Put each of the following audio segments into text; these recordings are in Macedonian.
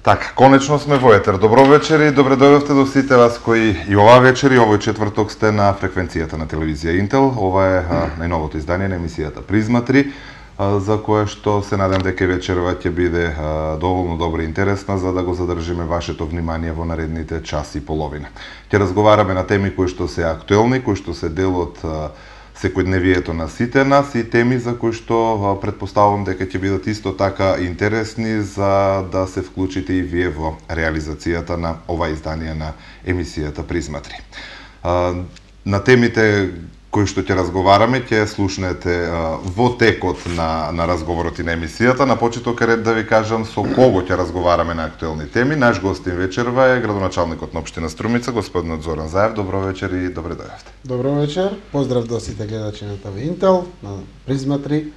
Така, конечно сме во етер. Добро вечер и добре дојдовте до сите вас кои и оваа вечер и овој четврток сте на фреквенцијата на телевизија Интел. Ова е најновото издание на емисијата Призма 3, за кое што се надам дека вечерва ќе биде доволно добра и интересна за да го задржиме вашето внимание во наредните час и половина. Ќе разговараме на теми кои што се актуелни, кои што се дел од секојдневието на сите нас и теми за кои што претпоставувам дека ќе бидат исто така интересни за да се вклучите и вие во реализацијата на ова издание на емисијата Призма 3. На темите кои што ќе разговараме ќе слушнете во текот на разговорот и на емисијата. На почеток е ред да ви кажам со кого ќе разговараме на актуелни теми. Наш гостин вечерва е градоначалникот на општина Струмица, господин Зоран Заев. Добро вечер и добре дојдовте. Добро вечер. Поздрав до сите гледачи на ТВ Интел, на Призма 3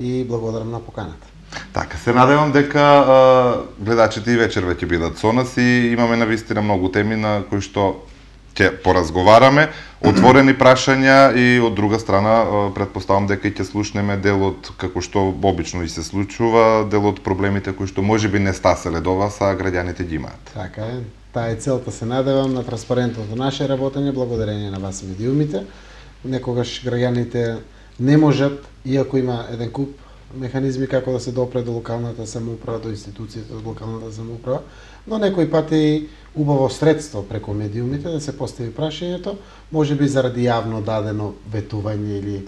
и благодарам на поканата. Така, се надевам дека гледачите и вечерва ќе бидат со нас и имаме навистина многу теми на кои што ќе поразговараме, отворени прашања и од друга страна претпоставам дека ќе слушнеме дел од, како што обично и се случува, дел од проблемите кои што можеби не стаселе до вас, а граѓаните ги имаат. Така е. Таа е целта, се надевам на транспарентното наше работење благодарение на вас медиумите. Некогаш граѓаните не можат, иако има еден куп механизми како да се допре до локалната самоуправа, до институциите од локалната самоуправа, но некои пати убаво средство преку медиумите да се постави прашањето, можеби заради јавно дадено ветување или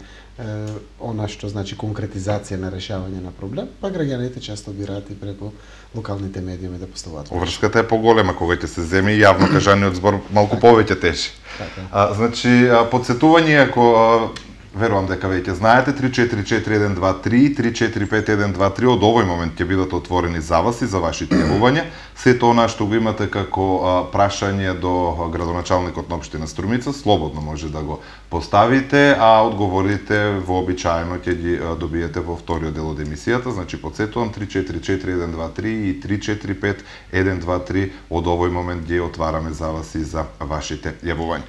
она што значи конкретизација на решавање на проблем, па граѓаните често бираат и преку локалните медиуми да поставуваат. Врската е поголема кога ќе се земе и јавно кажаниот збор малку повеќе тежи. Така. Значи, подсетување ако верувам дека веќе знаете, 344123, 345123 од овој момент ќе бидат отворени за вас и за вашите јавувања. Сето она што го имате како прашање до градоначалникот на општина Струмица, слободно може да го поставите, а одговорите вообичаено ќе ги добиете во вториот дел од емисијата. Значи, подсетувам 344123 и 345123 од овој момент ги отвараме за вас и за вашите јавувања.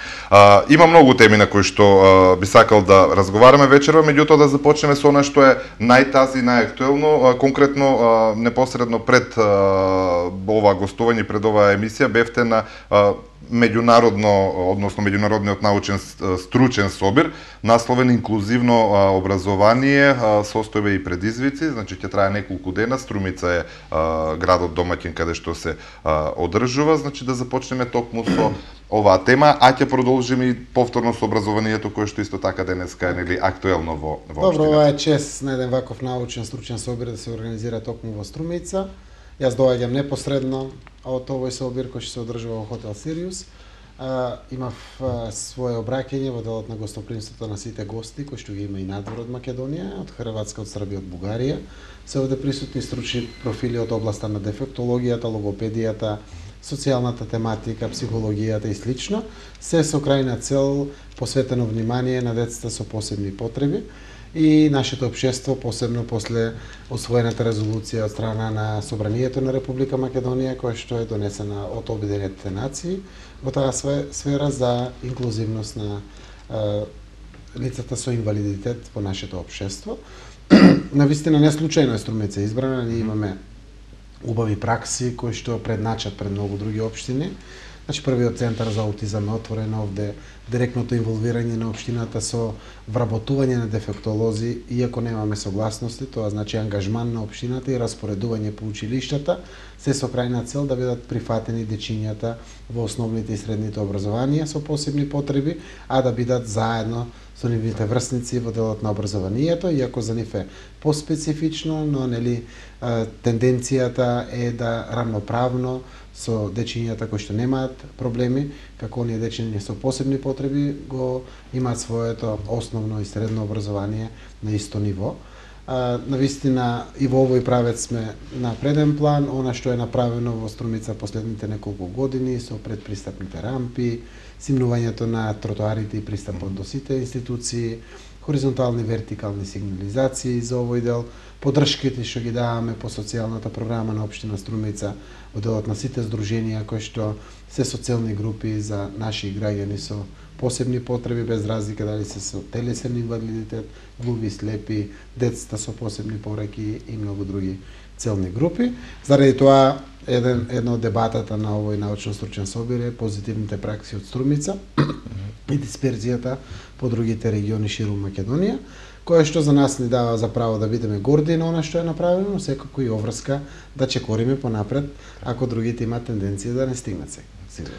Има многу теми на кои што би сакал да разговараме вечерва, меѓутоа да започнеме со она што е најтази, најактуелно. Конкретно, непосредно пред ова гостување, пред оваа емисија, бевте на меѓународниот научен стручен собир, насловен инклузивно образование, состојба и предизвици, значи ќе трае неколку дена. Струмица е градот домаќин каде што се одржува, значи да започнеме токму со оваа тема, а ќе продолжиме и повторно со образованието кое што исто така денеска е нели актуелно во општината. Добро, ова е чест на еден ваков научен стручен собир да се организира токму во Струмица. Јас доаѓам непосредно од овој собир кој што се одржува во хотел Сириус. Имав свое обраќање во делот на гостопримството на сите гости кои што ги има и надвор од Македонија, од Хрватска, од Србија, од Бугарија. Се овде присутни стручни профили од областа на дефектологијата, логопедијата, социјалната тематика, психологијата и слично, се со крајна цел посветено внимание на децата со посебни потреби и нашето општество, посебно после освоената резолуција од страна на Собранието на Република Македонија, која што е донесена од Обединетите нации во таа сфера за инклузивност на лицата со инвалидитет во нашето општество. Навистина не случајно е Струмица избрана, ние имаме убави пракси кои што предначат пред многу други општини. Значи, првиот центар за аутизам е отворен овде, директното инволвирање на општината со вработување на дефектолози, иако немаме согласности, тоа значи ангажман на општината и распоредување по училиштата, се со крајна цел да бидат прифатени дечињата во основните и средните образованија со посебни потреби, а да бидат заедно со нивните врсници во делот на образованието, иако за нив е поспецифично, но нели тенденцијата е да рамноправно со дечињата кои што немаат проблеми, како оние дечиња со посебни потреби, го имаат своето основно и средно образование на исто ниво. Навистина и во овој правец сме на преден план, она што е направено во Струмица последните неколку години со предпристапните рампи, симнувањето на тротоарите и пристапот до сите институции, хоризонтални вертикални сигнализации за овој дел, поддршките што ги даваме по социјалната програма на општина Струмица во делот на сите здруженија кои што се социјални групи за наши граѓани со посебни потреби, без разлика дали се со телесен инвалидитет, глуви, слепи, децата со посебни пораки и многу други целни групи. Заради тоа едно од дебатата на овој научно-стручен собир е позитивните пракси од Струмица и дисперзијата по другите региони ширум Македонија, кое што за нас ни дава за право да бидеме горди на она што е направено, но секако и обврска да чекориме понапред ако другите имаат тенденција да не стигнат сега.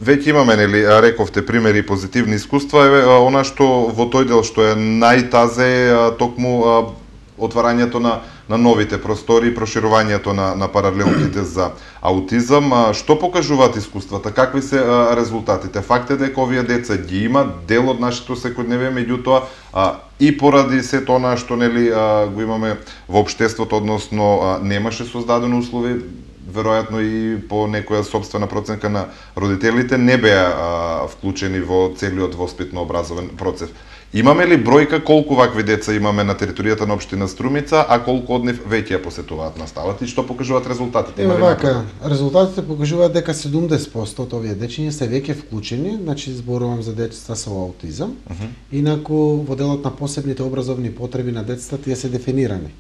Веќе имаме, нели, рековте примери и позитивни искуства, она што во тој дел што е најтазе е токму отварањето на новите простори и проширувањето на паралелките за аутизам. Што покажуваат искуствата? Какви се резултатите? Факт е дека овие деца ги има дел од нашето секојдневие, меѓутоа и поради сето она што, нели, го имаме во општеството, односно немаше создадени услови, веројатно и по некоја собствена проценка на родителите не беа вклучени во целиот воспитно-образовен процес. Имаме ли бројка колку вакви деца имаме на територијата на општина Струмица, а колку од нив веќе ја посетуваат наставата и што покажуваат резултатите? Вака, резултатите покажуваат дека 70% од овие дечиња се веќе вклучени, значи зборувам за деца со аутизам. Инаку во делот на посебните образовни потреби на децата тие се дефинирани.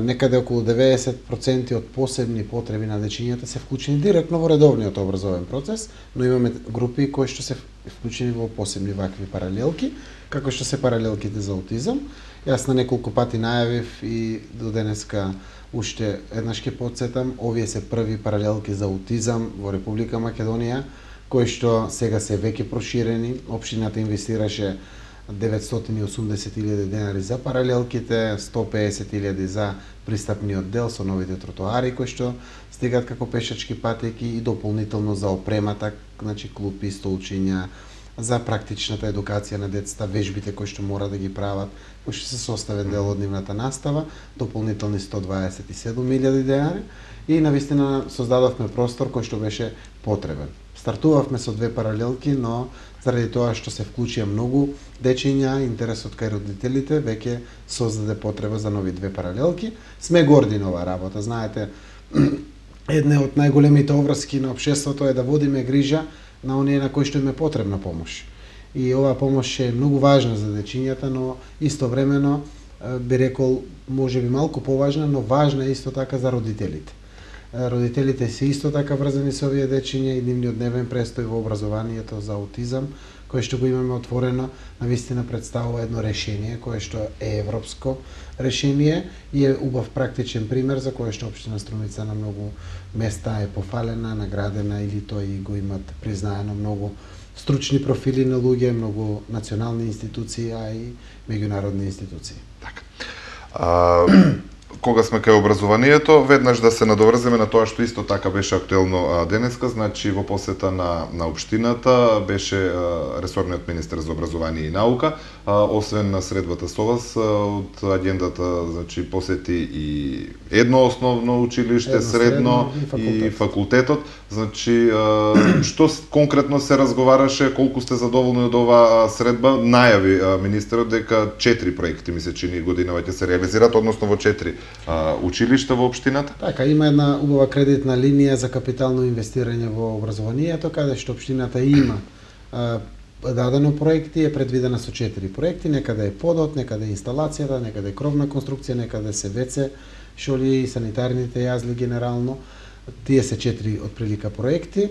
Некаде околу 90% од посебни потреби на дечињата се вклучени директно во редовниот образовен процес, но имаме групи кои што се вклучени во посебни вакви паралелки, како што се паралелките за аутизам. Јас на неколку пати најавив и до денеска уште еднаш ќе потсетам, овие се први паралелки за аутизам во Република Македонија, кои што сега се веќе проширени. Општината инвестираше 980.000 денари за паралелките, 150.000 за пристапниот дел со новите тротоари кои што стигаат како пешачки патеки и дополнително за опремата, значи клупи, столчиња, за практичната едукација на децата, вежбите кои што мора да ги прават, кои што се составен дел од нивната настава, дополнителни 127.000 денари и навистина создадовме простор кој што беше потребен. Стартувавме со 2 паралелки, но заради тоа што се вклучија многу дечиња, интересот кај родителите веќе создаде потреба за нови 2 паралелки. Сме горди на оваа работа. Знаете, една од најголемите обврски на општеството е да водиме грижа на оние на кои што им е потребна помош. И оваа помош е многу важна за дечињата, но истовремено би рекол можеби малку поважна, но важна исто така за родителите. Родителите се исто така врзани со овие дечиња и нивниот дневен престој во образованието за аутизам, кое што го имаме отворено, навистина представува едно решение кое што е европско решение и е убав практичен пример за кое што општина Струмица на многу места е пофалена, наградена или тоа и го имат признаено многу стручни профили на луѓе, многу национални институции, а и меѓународни институции. Така. Кога сме кај образованието, веднаш да се надоврземе на тоа што исто така беше актуелно денеска, значи во посета на општината беше ресорниот министер за образование и наука, освен на средбата со вас, од агендата, значи посети и едно основно училиште, средно и факултетот. Значи што конкретно се разговараше, колку сте задоволни од оваа средба? Најави министерот дека 4 проекти ми се чини годинава ќе се реализираат, односно во 4 училишта во општината? Така, има една убава кредитна линија за капитално инвестирање во образованието, каде што општината има дадено проекти, е предвидена со 4 проекти, некаде е подот, некаде е инсталацијата, некаде е кровна конструкција, некаде се ВЦ, шоли и санитарните јазли генерално. Тие се 4 отприлика проекти.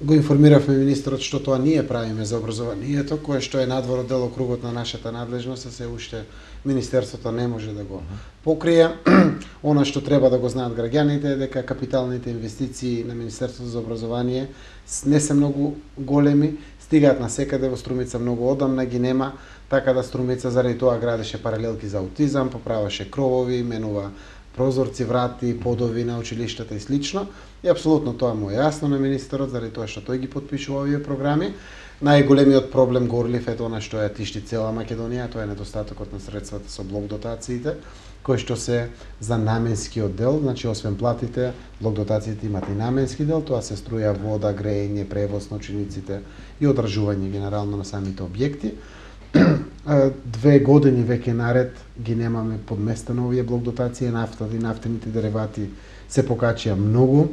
Го информиравме министерот што тоа ние правиме за образованието, кое што е надвор од делокругот на нашата надлежност, а се уште министерството не може да го покрие. Она што треба да го знаат граѓаните е дека капиталните инвестиции на Министерството за образование не се многу големи, стигаат на секаде, во Струмица многу одамна ги нема, така да Струмица заради тоа градеше паралелки за аутизам, поправаше кровови, менува прозорци, врати, подови на училиштата и слично. И апсолутно тоа му е јасно на министерот, заради тоа што тој ги потпишува овие програми. Најголемиот проблем горлив е тоа што ја тишти цела Македонија, тоа е недостатокот на средствата со блок дотациите, кои што се за наменскиот дел, значи освен платите, блок дотациите имат и наменски дел, тоа се струја, вода, грејење, превоз на учениците и одржување генерално на самите објекти. 2 години веќе наред ги немаме подместено овие блок дотации, нафтата и нафтените деривати се покачија многу.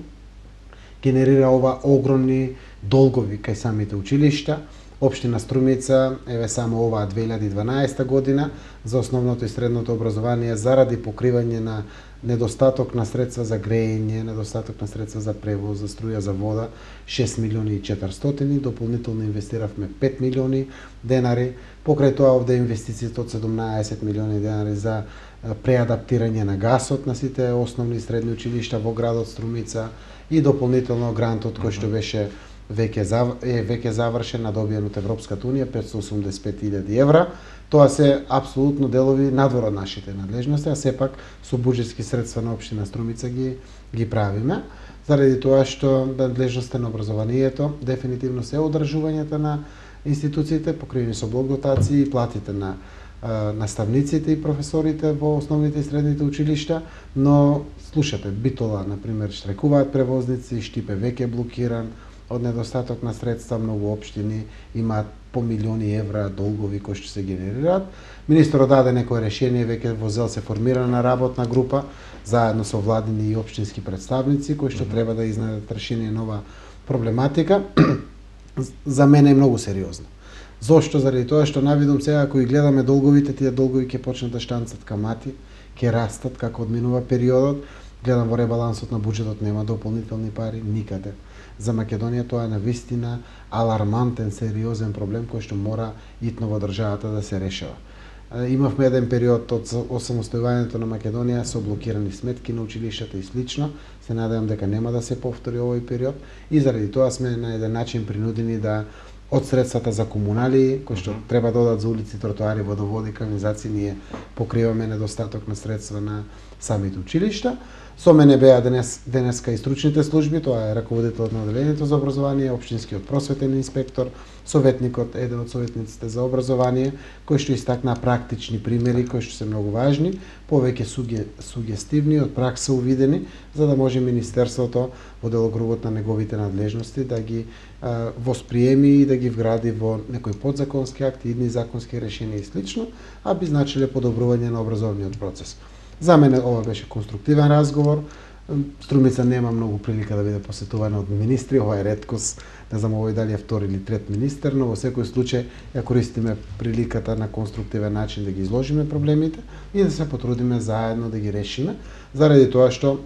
Генерира ова огромни долгови кај самите училишта, Општина Струмица, еве само оваа 2012 година, за основното и средното образование заради покривање на недостаток на средства за грејење, недостаток на средства за превоз, за струја, за вода, 6 милиони и 400, дополнително инвестиравме 5 милиони денари, покрај тоа овде инвестициите од 17 милиони денари за преадаптирање на гасот на сите основни и средни училишта во градот Струмица и дополнително грантот кој што беше веќе завршен, добиен од Европската унија, 585.000 евра. Тоа се апсолутно делови надвор од нашите надлежности, а сепак со буџетски средства на општина Струмица ги правиме, заради тоа што надлежноста на образованието дефинитивно се одржувањето на институциите, покривени со блок дотации и платите на наставниците и професорите во основните и средните училишта, но слушате, Битола, например, штрекуваат превозници, Штипе веќе блокиран од недостаток на средства, многу општини имаат по милиони евра долгови кои што се генерираат. Министерот даде некое решение, веќе во ЗЕЛ се формирана работна група заедно со владини и општински представници кои што треба да изнајдат решение на ова проблематика. За мене е многу сериозно. Зошто? Заради тоа што навидом сега кои гледаме долговите, тие долгови ќе почнат да штанцат камати, ќе растат како одминува периодот. Гледам во ребалансот на буџетот нема дополнителни пари никаде. За Македонија тоа е навистина алармантен, сериозен проблем кој што мора итно во државата да се решава. Имавме еден период од осамостојувањето на Македонија со блокирани сметки на училиштата и слично. Се надевам дека нема да се повтори овој период и заради тоа сме на еден начин принудени да од средствата за комунали, кои што треба да одат за улици, тротоари, водоводи, канализации, ние покриваме недостаток на средства на самите училишта. Со мене беа денеска и стручните служби, тоа е раководителот на одделението за образование, општинскиот просветен инспектор, советникот, еден од советниците за образование, кој што истакна практични примери кои што се многу важни, повеќе сугестивни, од пракса увидени, за да може Министерството во делокругот на неговите надлежности да ги восприеми и да ги вгради во некои подзаконски акти, идни законски решенија и слично, а би значиле подобрување на образовниот процес. За мене ова беше конструктивен разговор. Струмица нема многу прилика да биде посетувана од министри, ова е реткост, не знам овој дали е втори или трет министер, но во секој случај ја користиме приликата на конструктивен начин да ги изложиме проблемите и да се потрудиме заедно да ги решиме, заради тоа што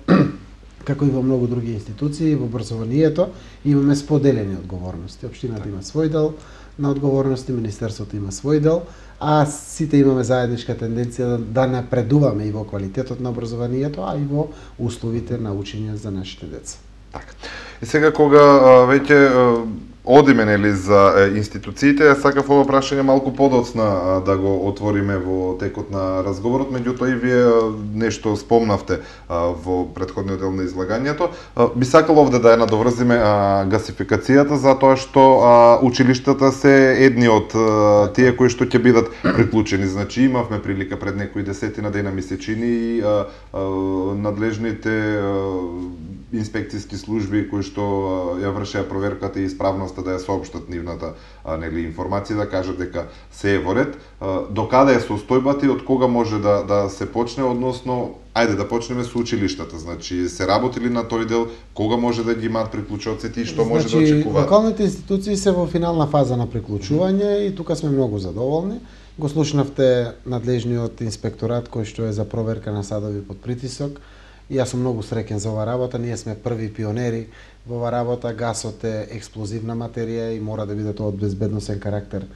како и во многу други институции, во образованието имаме споделени одговорности. Општината има свој дел на одговорности, Министерството има свој дел, а сите имаме заедничка тенденција да напредуваме и во квалитетот на образованието, а и во условите на учење за нашите деца. Така. И сега кога веќе одиме нели за институциите, сакав ова прашање малку подоцна да го отвориме во текот на разговорот, меѓутоа и вие нешто спомнавте во претходниот дел на излагањето. Би сакал овде да ја надоврзиме гасификацијата, затоа што училиштата се едни од тие кои што ќе бидат приклучени. Значи имавме прилика пред некои десетина дена ми се чини и надлежните инспекцијски служби кои што ја вршеа проверката и исправноста да ја соопштат нивната нели информација, да кажат дека се е во ред. До каде е состојбата и од кога може да се почне, односно ајде да почнеме со училиштата. Значи се работили на тој дел, кога може да ги имаат приклучоците и што може да очекуваат? Локалните институции се во финална фаза на приклучување и тука сме многу задоволни. Го слушнавте надлежниот инспекторат кој што е за проверка на садови под притисок. И јас сум многу среќен за ова работа, ние сме први пионери во ова работа, гасот е експлозивна материја и мора да биде тоа од безбедносен карактер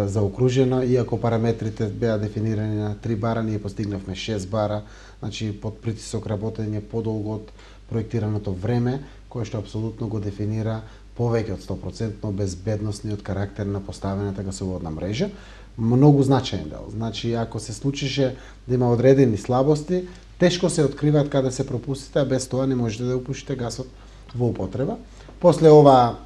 заокружено, иако параметрите беа дефинирани на 3 бара, ние постигнавме 6 бара, значи под притисок работење подолго од проектираното време, кое што апсолутно го дефинира повеќе од 100% безбедносниот карактер на поставената гасоводна мрежа. Многу значаен дел. Значи, ако се случише да има одредени слабости, тешко се откриваат каде се пропустите, а без тоа не можете да упуштите гасот во употреба. После ова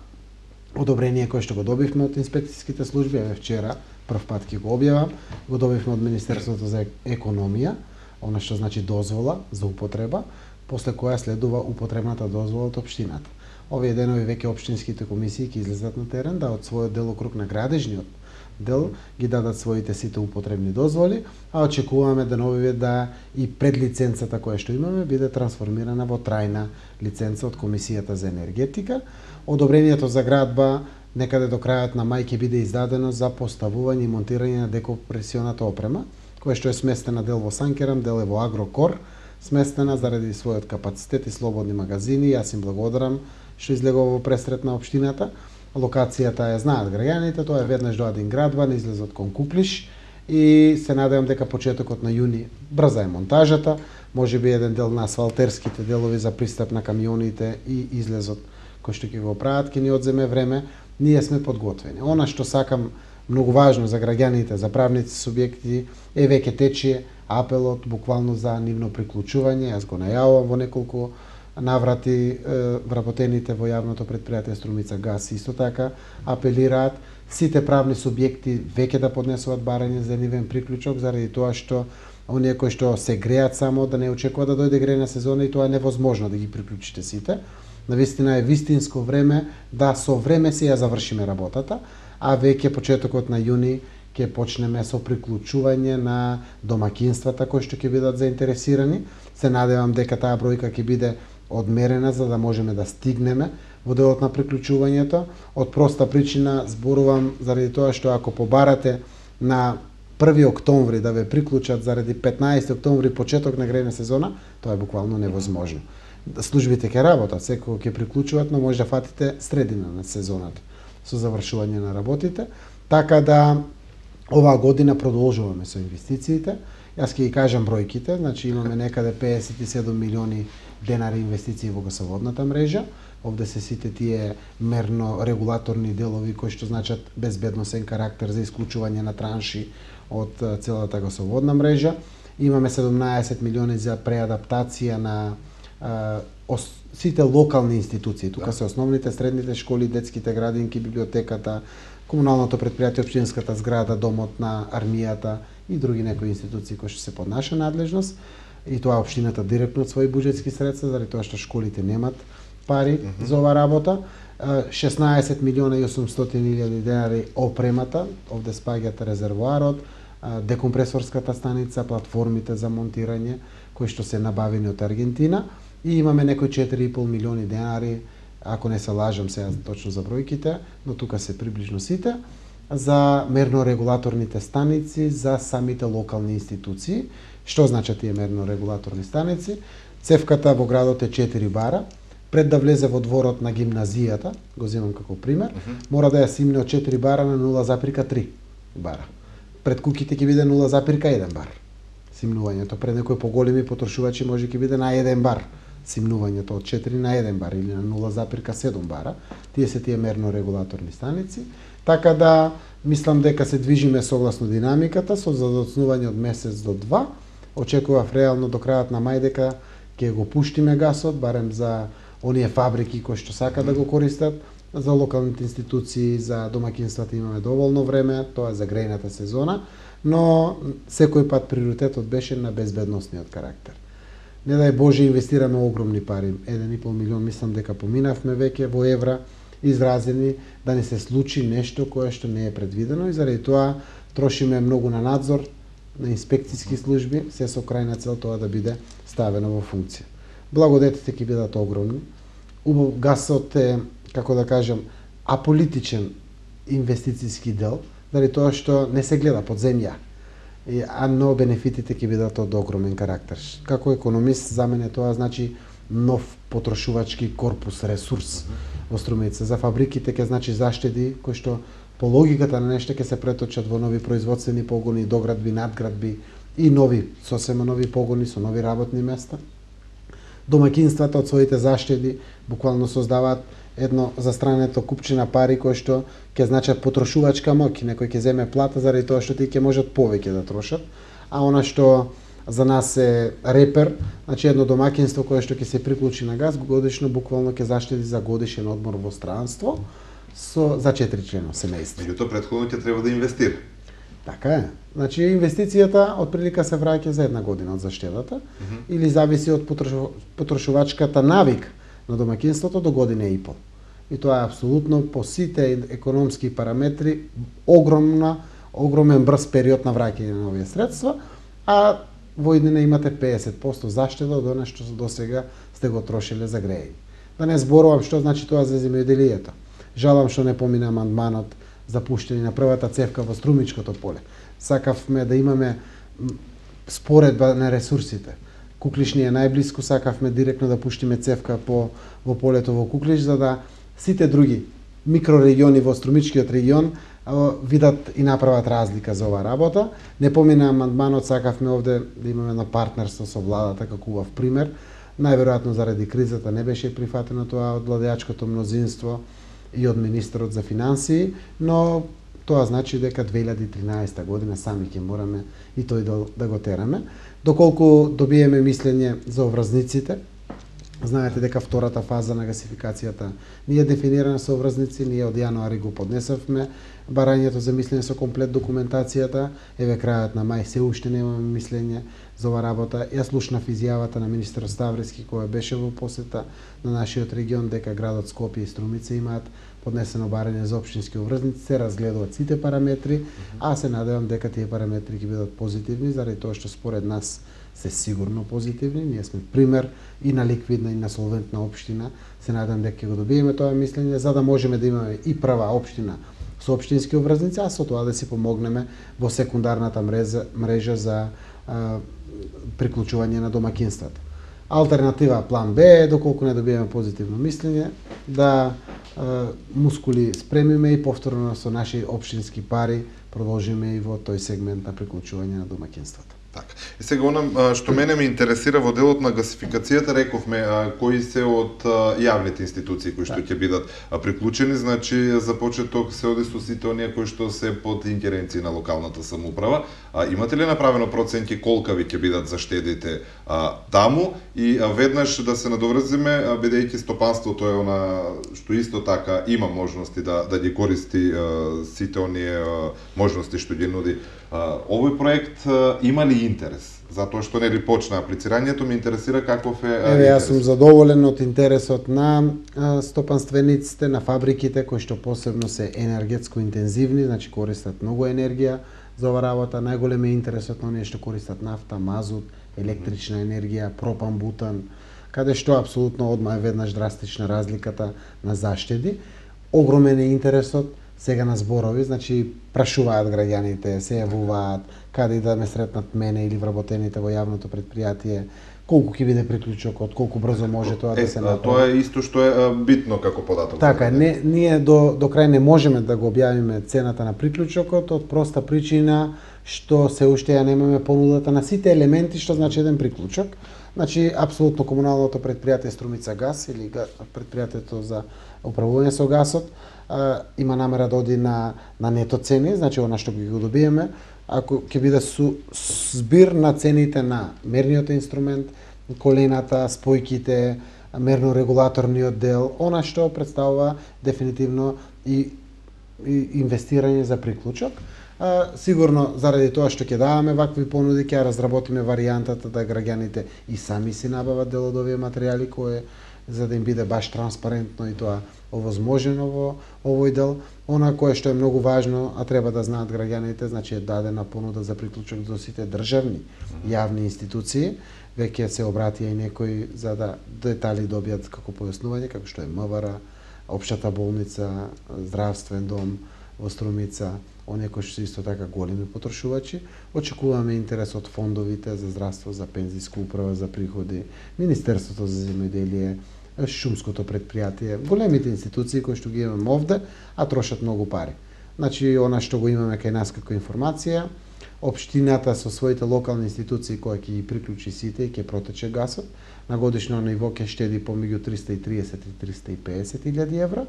одобрение кое што го добивме од инспекцијските служби, еве вчера прв пат ќе го објавам, го добивме од Министерството за економија, она што значи дозвола за употреба, после која следува употребната дозвола од општината. Овие денови веќе општинските комисии ќе излезат на терен да од својот делокруг на градежниот дел ги дадат своите сите употребни дозволи, а очекуваме деновиве да и предлиценцата која што имаме биде трансформирана во трајна лиценца од Комисијата за енергетика. Одобрението за градба некаде до крајот на мај ќе биде издадено за поставување и монтирање на декомпресионата опрема, која што е сместена дел во Санкерам, дел е во Агрокор, сместена заради својот капацитет и слободни магазини. Јас им благодарам што излегува во пресрет на општината. Локацијата ја знаат граѓаните, тоа е веднаш до Адин градва, на излезот кон Куклиш, и се надевам дека почетокот на јуни брза е монтажата, можеби еден дел на асфалтерските делови за пристап на камионите и излезот кој што ќе го прават, ќе ни одземе време. Ние сме подготвени. Она што сакам многу важно за граѓаните, за правници субјекти, е веќе тече апелот буквално за нивно приклучување. Јас го најавувам во неколку наврати, вработените во јавното претпријатие Струмица газ исто така апелираат сите правни субјекти веќе да поднесуваат барање за нивен приклучок, заради тоа што оние кои што се греат само да не очекуваат да дојде грејна сезона, и тоа е невозможно да ги приклучите сите. Навистина е вистинско време да со време се ја завршиме работата, а веќе почетокот на јуни ќе почнеме со приклучување на домакинствата кои што ќе бидат заинтересирани. Се надевам дека таа бројка ќе биде одмерена за да можеме да стигнеме во делот на приклучувањето. Од проста причина зборувам заради тоа што ако побарате на 1 октомври да ве приклучат заради 15 октомври почеток на грејна сезона, тоа е буквално невозможно. Службите ќе работат, секој ќе приклучуваат, но може да фатите средина на сезоната со завршување на работите. Така да оваа година продолжуваме со инвестициите. Јас ќе ги кажам бројките, значи имаме некаде 57 милиони денари инвестиции во гасоводната мрежа. Овде се сите тие мерно-регулаторни делови кои што значат безбедносен карактер за исклучување на транши од целата гасоводна мрежа. Имаме 17 милиони за преадаптација на сите локални институции. Тука се основните, средните школи, детските градинки, библиотеката, комуналното претпријатие, општинската зграда, домот на армијата и други некои институции кои што се под наша надлежност. И тоа општината директно од своји буџетски средства, заради тоа што школите немат пари за оваа работа. 16 милиона и 800 илјади денари опремата, овде спаѓат резервоарот, декомпресорската станица, платформите за монтирање кои што се набавени од Аргентина, и имаме некои 4,5 милиони денари, ако не се лажам сега точно за бројките, но тука се приближно сите, за мерно-регулаторните станици за самите локални институции. Што значат тие мерно-регулаторни станици? Цевката во градот е 4 бара. Пред да влезе во дворот на гимназијата, го земам како пример, мора да ја симне од 4 бара на 0,3 бара. Пред куќите ќе биде 0,1 бар симнувањето. Пред некои поголеми потрошувачи може ќе биде на 1 бар симнувањето, од 4 на 1 бар или на 0,7 бара. Тие се тие мерно-регулаторни станици. Така да мислам дека се движиме согласно динамиката, со задоцнување од месец до 2. Очекував реално до крајот на мај дека ќе го пуштиме гасот, барем за оние фабрики кои што сакаат да го користат, за локалните институции, за домакинствата имаме доволно време, тоа е за грејната сезона, но секој пат приоритетот беше на безбедносниот карактер. Не дај Боже, инвестираме огромни пари, 1,5 милион, мислам дека поминавме веќе во евра, изразени, да не се случи нешто кое што не е предвидено, и заради тоа трошиме многу на надзор, на инспекцијски служби, се со крајна цел тоа да биде ставено во функција. Благодетите ќе бидат огромни. Гасот е, како да кажам, аполитичен инвестицијски дел, заради тоа што не се гледа под земја, но бенефитите ќе бидат од огромен карактер. Како економист, за мене тоа значи нов потрошувачки корпус, ресурс во Струмица. За фабриките ќе значи заштеди кои што по логиката на нешто ќе се преточат во нови производствени погони, доградби, надградби и нови, сосема нови погони со нови работни места. Домакинствата од своите заштеди буквално создаваат едно застрането купчина пари кои што ќе значат потрошувачка моќ. Некој ќе земе плата заради тоа што тие ќе можат повеќе да трошат, а она што за нас е репер, значи едно домакинство кое што ќе се приклучи на газ годишно буквално ќе заштеди за годишен одмор во странство за 4 члено семејство. Меѓутоа претходно ќе треба да инвестира. Така е. Значи инвестицијата од прилика се враќа за една година од заштедата или зависи од потрошувачката навик на домакинството до година и пол. И тоа е апсолутно по сите економски параметри огромен брз период на враќање на овие средства, а во иднина имате 50% заштеда од она што до сега сте го трошиле за грејење. Да не зборувам што значи тоа за земјоделието. Жалам што не помина амандманот за пуштење на првата цевка во Струмичкото поле. Сакавме да имаме споредба на ресурсите. Куклиш ни е најблиску, сакавме директно да пуштиме цевка во полето во Куклиш, за да сите други микрорегиони во Струмичкиот регион видат и направат разлика за оваа работа. Не помина амандманот, сакавме овде да имаме едно партнерство со владата како убав пример. Најверојатно заради кризата не беше прифатено тоа од владеачкото мнозинство и од министерот за финансии, но тоа значи дека 2013 година сами ќе мораме и тој да го тераме. Доколку добиеме мислење за обврзниците, знаете дека втората фаза на гасификацијата ни е дефинирана со обврзници, ние од јануари го поднесовме барањето за мислење со комплет документацијата, еве крајот на мај се уште немаме мислење за оваа работа. Јас слушнав изјавата на министерот Ставрески која беше во посета на нашиот регион дека градот Скопје и Струмица имаат поднесено барање за општински обврзници, се разгледуваат сите параметри, а се надевам дека тие параметри ќе бидат позитивни, заради тоа што според нас се сигурно позитивни. Ние сме пример и на ликвидна и на солвентна општина. Се надевам дека ќе го добиеме тоа мислење за да можеме да имаме и прва општина со општински обврзници, а со тоа да си помогнеме во секундарната мрежа за приклучување на домакинствата. Алтернатива план Б е, доколку не добиеме позитивно мислење, да мускули спремиме и повторно со наши општински пари продолжиме и во тој сегмент на приклучување на домакинствата. Така. И сега онам што мене ме интересира во делот на гасификацијата, рековме кои се од јавните институции кои што ќе бидат приклучени, значи за почеток се оди со сите оние кои што се под ингеренција на локалната самоуправа. Имате ли направено проценки колкави ќе бидат заштедите таму и веднаш да се надоврзиме, бидејќи стопанството е она што исто така има можности да ги користи сите оние можности што ги нуди овој проект, има ли интерес? Затоа што нели почна аплицирањето, ме интересира каков е интерес. Јас сум задоволен од интересот на стопанствениците, на фабриките кои што посебно се енергетско интензивни, значи користат многу енергија за оваа работа. Најголем е интересот на оние што користат нафта, мазут, електрична енергија, пропан, бутан, каде што апсолутно одма е веднаш драстична разликата на заштеди. Огромен е интересот сега на зборови, значи прашуваат граѓаните, се јавуваат, каде да ме сретнат мене или вработените во јавното предпријатие, колку ќе биде приклучокот, колку брзо може тоа да се направи. Тоа е исто што е битно како податок. Така, ние до крај не можеме да го објавиме цената на приклучокот од проста причина што се уште ја немаме понудата на сите елементи што значи еден приклучок. Значи, апсолутно комуналното предпријатие Струмица газ или предпријатието за управување со гасот има намера да оди на нето цени, значи она што ги го добиеме, ако ќе биде збир на цените на мерниот инструмент, колената, спојките, мерно-регулаторниот дел, она што представува дефинитивно и инвестирање за приклучок. Сигурно заради тоа што ќе даваме вакви понуди, ќе разработиме варијантата да граѓаните и сами си набават дел од овие материјали кои за да им биде баш транспарентно и тоа овозможено во овој дел. Она кое што е многу важно, а треба да знаат граѓаните, значи е дадена понуда за приклучок до сите државни јавни институции. Веќе се обратија и некои за да детали добијат како појаснување, како што е МВР, Општата болница, здравствен дом во Струмица, оние кои што се исто така големи потрошувачи. Очекуваме интерес од фондовите за здравство, за пензиска управа, за приходи, Министерството за земјоделие, шумското предпријатие, големите институции кои што ги имаме овде, а трошат многу пари. Значи, она што го имаме кај нас како информација, општината со своите локални институции кои ќе ги приклучи сите и ќе протече гасот, на годишно ниво ќе штеди помеѓу 330 и 350 илјади евра,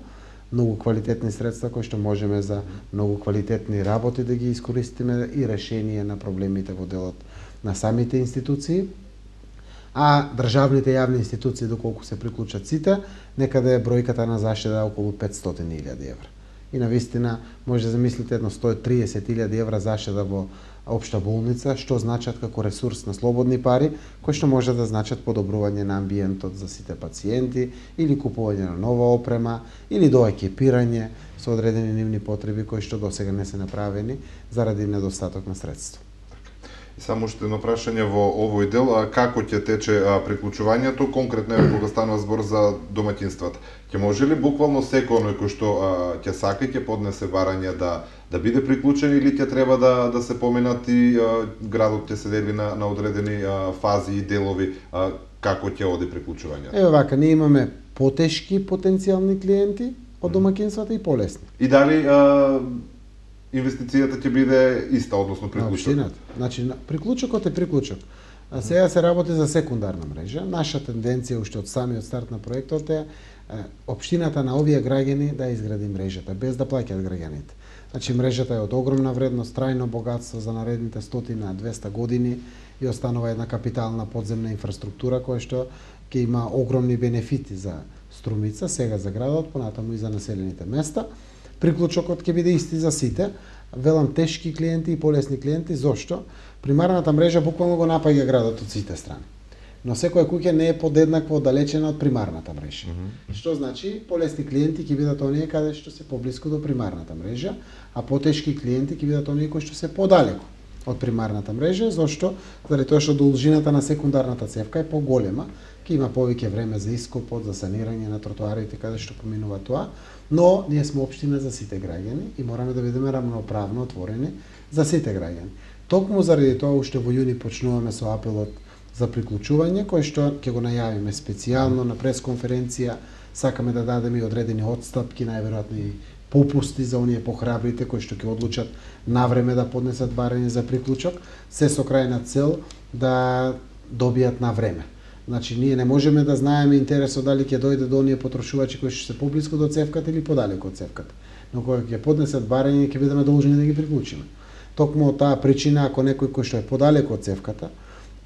многу квалитетни средства кои што можеме за многу квалитетни работи да ги искористиме и решение на проблемите во делот на самите институции. А државните јавни институции, доколку се приклучат сите, некаде е бројката на заштеда околу 500.000 евра. И навистина може да замислите едно 130.000 евра заштеда во Општа болница, што значат како ресурс на слободни пари, кои што може да значат подобрување на амбиентот за сите пациенти, или купување на нова опрема, или доекипирање со одредени нивни потреби кои што досега не се направени заради недостаток на средства. И само уште едно прашање во овој дел, како ќе тече приклучувањето, конкретно еве кога станува збор за домаќинствата. Ќе може ли буквално секој оној кој што ќе сака и ќе поднесе барање да биде приклучен или ќе треба да се поминат и градот ќе се дели на одредени фази и делови, како ќе оди приклучувањето? Еве вака, ние имаме потешки потенцијални клиенти од домаќинствата и полесни. И дали инвестицијата ќе биде иста, односно приклучокот? Значи, приклучокот е приклучок. А сега се работи за секундарна мрежа. Наша тенденција уште од самиот старт на проектот е општината на овие граѓани да изгради мрежата, без да плаќаат граѓаните. Значи, мрежата е од огромна вредност, трајно богатство за наредните 100-200 години и останува една капитална подземна инфраструктура која што ќе има огромни бенефити за Струмица, сега за градот, понатаму и за населените места. Приклучокот ќе биде исти за сите, велам тешки клиенти и полесни клиенти, зошто? Примарната мрежа буквално го напаѓа градот од сите страни. Но секоја куќа не е подеднакво оддалечена од примарната мрежа. Што значи? Полесни клиенти ќе бидат оние каде што се поблиску до примарната мрежа, а потешки клиенти ќе бидат оние кои што се подалеку од примарната мрежа, зошто? Заради тоа што должината на секундарната цевка е поголема, ќе има повеќе време за ископот, за санирање на тротоарите каде што поминува тоа, но ние сме општина за сите граѓани и мораме да бидеме рамноправно отворени за сите граѓани. Токму заради тоа уште во јуни почнуваме со апелот за приклучување, кој што ќе го најавиме специјално на пресконференција, сакаме да дадеме и одредени отстапки, најверојатно и попусти за оние похрабрите кои што ќе одлучат навреме да поднесат барање за приклучок, се со крајна цел да добијат на време. Значи, ние не можеме да знаеме интересот дали ќе дојде до оние потрошувачи кои што се поблиску до цевката или подалеку од цевката. Но кога ќе поднесат барање, ќе бидеме должни да ги приклучиме. Токму од таа причина, ако некој кој што е подалеку од цевката,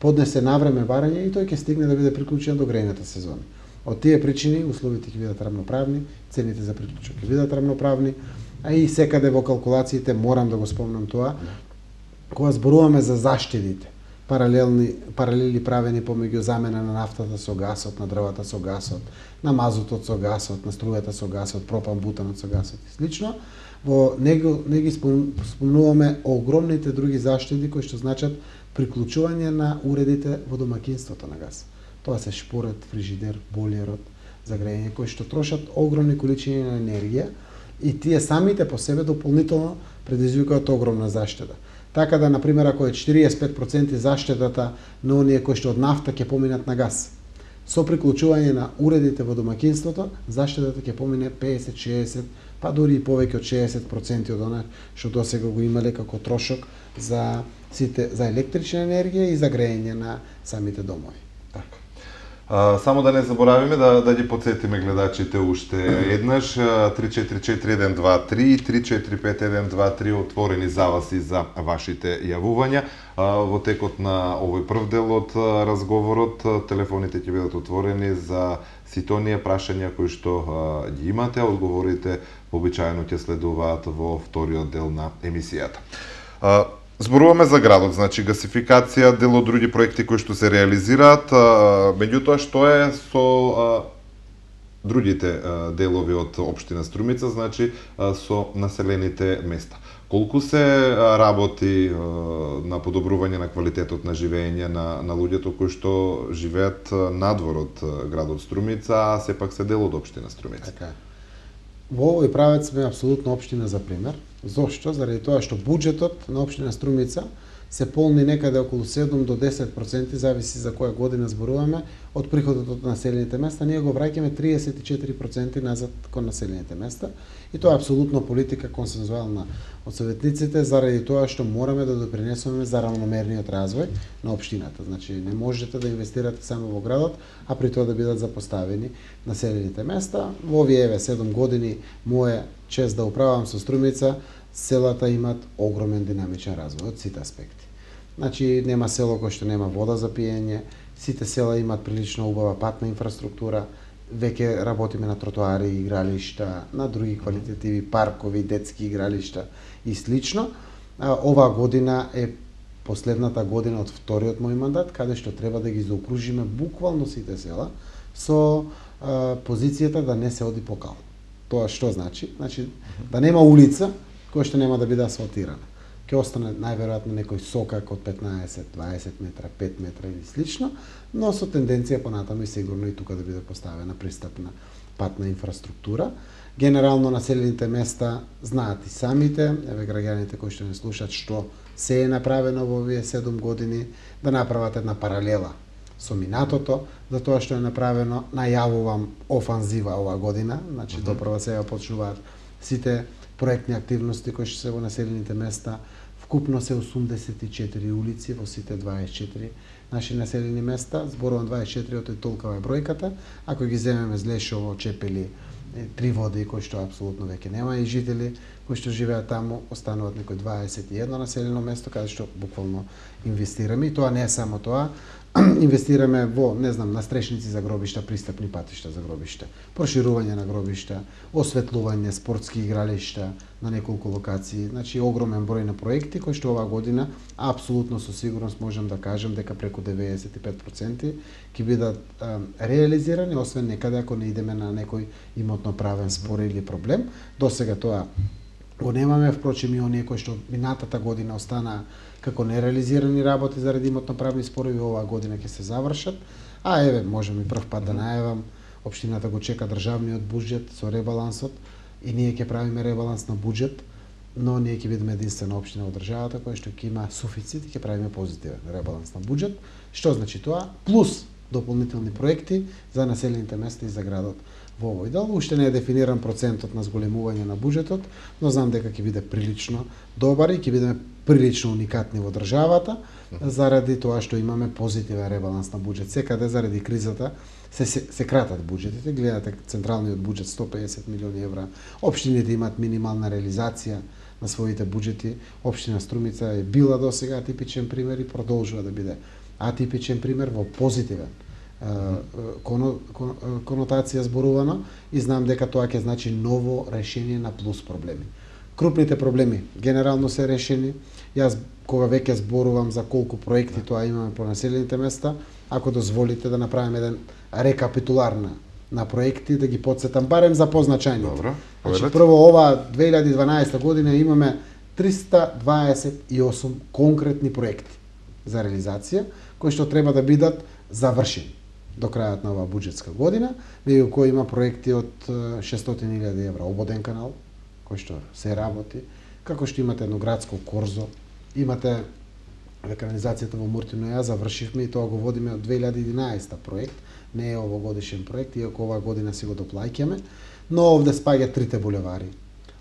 поднесе навреме барање и тој ќе стигне да биде приклучен до грејната сезона. Од тие причини условите ќе бидат рамноправни, цените за приклучок ќе бидат рамноправни, а и секаде во калкулациите морам да го спомнам тоа, кога зборуваме за заштедите, паралели правени помеѓу замена на нафтата со гасот, на дрвата со гасот, на мазутот со гасот, на струјата со гасот, пропан бутанот со гасот и слично, во него не ги спомнуваме огромните други заштеди кои што значат приклучување на уредите во домаќинството на газ. Тоа се шпорот, фрижидер, болерот за грејење кои што трошат огромни количини на енергија и тие самите по себе дополнително предизвикаат огромна заштеда. Така да, например, ако е 45% заштедата на оние кои што од нафта ќе поминат на газ, со приклучување на уредите во домаќинството, заштедата ќе помине 50-60, па дури и повеќе од 60% од она што досега го имале како трошок за електрична енергија и за грејење на самите домови. Така. Само да не заборавиме да ги подсетиме гледачите уште еднаш 344123 и 345123 отворени за вас и за вашите јавувања. Во текот на овој прв дел од разговорот телефоните ќе бидат отворени за сите оние прашања кои што ги имате, одговорите вообичаено ќе следуваат во вториот дел на емисијата. Зборуваме за градот, значи гасификација, дел од други проекти кои што се реализираат, меѓутоа што е со другите делови од општина Струмица, значи со населените места. Колку се работи на подобрување на квалитетот на живење на луѓето кои што живеат надвор од градот Струмица, а сепак се дел од општина Струмица? Така. Во овој правец сме апсолутно општина за пример. Зошто? Заради тоа што буџетот на општина Струмица се полни некаде околу 7 до 10%, зависи за која година зборуваме, од приходот од населените места. Ние го враќаме 34% назад кон населените места и тоа е апсолутно политика консензуална од советниците, заради тоа што мораме да допринесеме за равномерниот развој на општината. Значи не можете да инвестирате само во градот, а при тоа да бидат запоставени населените места. Во овие 7 години моја чест да управувам со Струмица, селата имат огромен динамичен развој од сите аспекти. Значи нема село кој што нема вода за пиење, сите села имаат прилично убава патна инфраструктура, веќе работиме на тротоари, игралишта, на други квалитетиви паркови, детски игралишта и слично. Оваа година е последната година од вториот мој мандат, каде што треба да ги заокружиме буквално сите села со позицијата да не се оди покал. Тоа што значи? Значи да нема улица која што нема да биде асфалтирана. ќе остане најверојатно некој сокак од 15-20 метра, 5 метра или слично, но со тенденција понатаму и сигурно и тука да биде поставена пристапна патна инфраструктура. Генерално населените места знаат и самите, еве граѓаните кои што не слушаат што се е направено во овие 7 години, да направат една паралела со минатото, за тоа што е направено. Најавувам офанзива ова година, значи допрва сега почнуваат сите проектни активности кои што се во населените места. Вкупно се 84 улици во сите 24 наши населени места. Зборувам 24, од толкова е бројката. Ако ги земеме Злешово, Чепели, Три води, кои што апсолутно веќе нема и жители кои што живеат таму, остануваат некои 21 населено место каде што буквално инвестираме. И тоа не е само тоа, инвестираме во, не знам, настрешници за гробишта, пристапни патишта за гробишта, проширување на гробишта, осветлување, спортски игралишта на неколку локации, значи огромен број на проекти кои што оваа година апсолутно со сигурност можам да кажам дека преку 95% ќе бидат реализирани, освен некаде ако не идеме на некој имотно-правен спор или проблем. Досега тоа го немаме, впрочем и оние кои што минатата година останаа како нереализирани работи заради имотно-правни спорови, оваа година ќе се завршат. А еве, можам и прв пат да најавам, општината го чека државниот буџет со ребалансот и ние ќе правиме ребаланс на буџет, но ние ќе бидеме единствена општина во државата која што ќе има суфицит и ќе правиме позитивен ребаланс на буџет. Што значи тоа? Плюс дополнителни проекти за населените места и за градот во овој дел. Уште не е дефиниран процентот на зголемување на буџетот, но знам дека ќе биде прилично добар и ќе бидеме прилично уникатни во државата, заради тоа што имаме позитивен ребаланс на буџет. Секаде заради кризата се кратат буџетите, гледате централниот буџет 150 милиони евра, општините имаат минимална реализација на своите буџети. Општина Струмица е била досега атипичен пример и продолжува да биде атипичен пример во позитивен конотација зборувано, и знам дека тоа ќе значи ново решение на плюс проблеми. Крупните проблеми генерално се решени. Јас кога веќе зборувам за колку проекти тоа имаме по населените места, ако дозволите да направиме еден рекапитулар на проекти, да ги потсетам барем за позначајните. Добро. Значи, прво ова 2012 година имаме 328 конкретни проекти за реализација кои што треба да бидат завршени до крајот на оваа буџетска година, меѓу кои има проекти од 600.000 евра ободен канал кој што се работи, како што имате едно градско корзо, имате канализацијата во Муртино, ја завршивме и тоа го водиме од 2011 проект, не е овогодишен проект, иако оваа година си го доплаќаме, но овде спаѓаат трите булевари.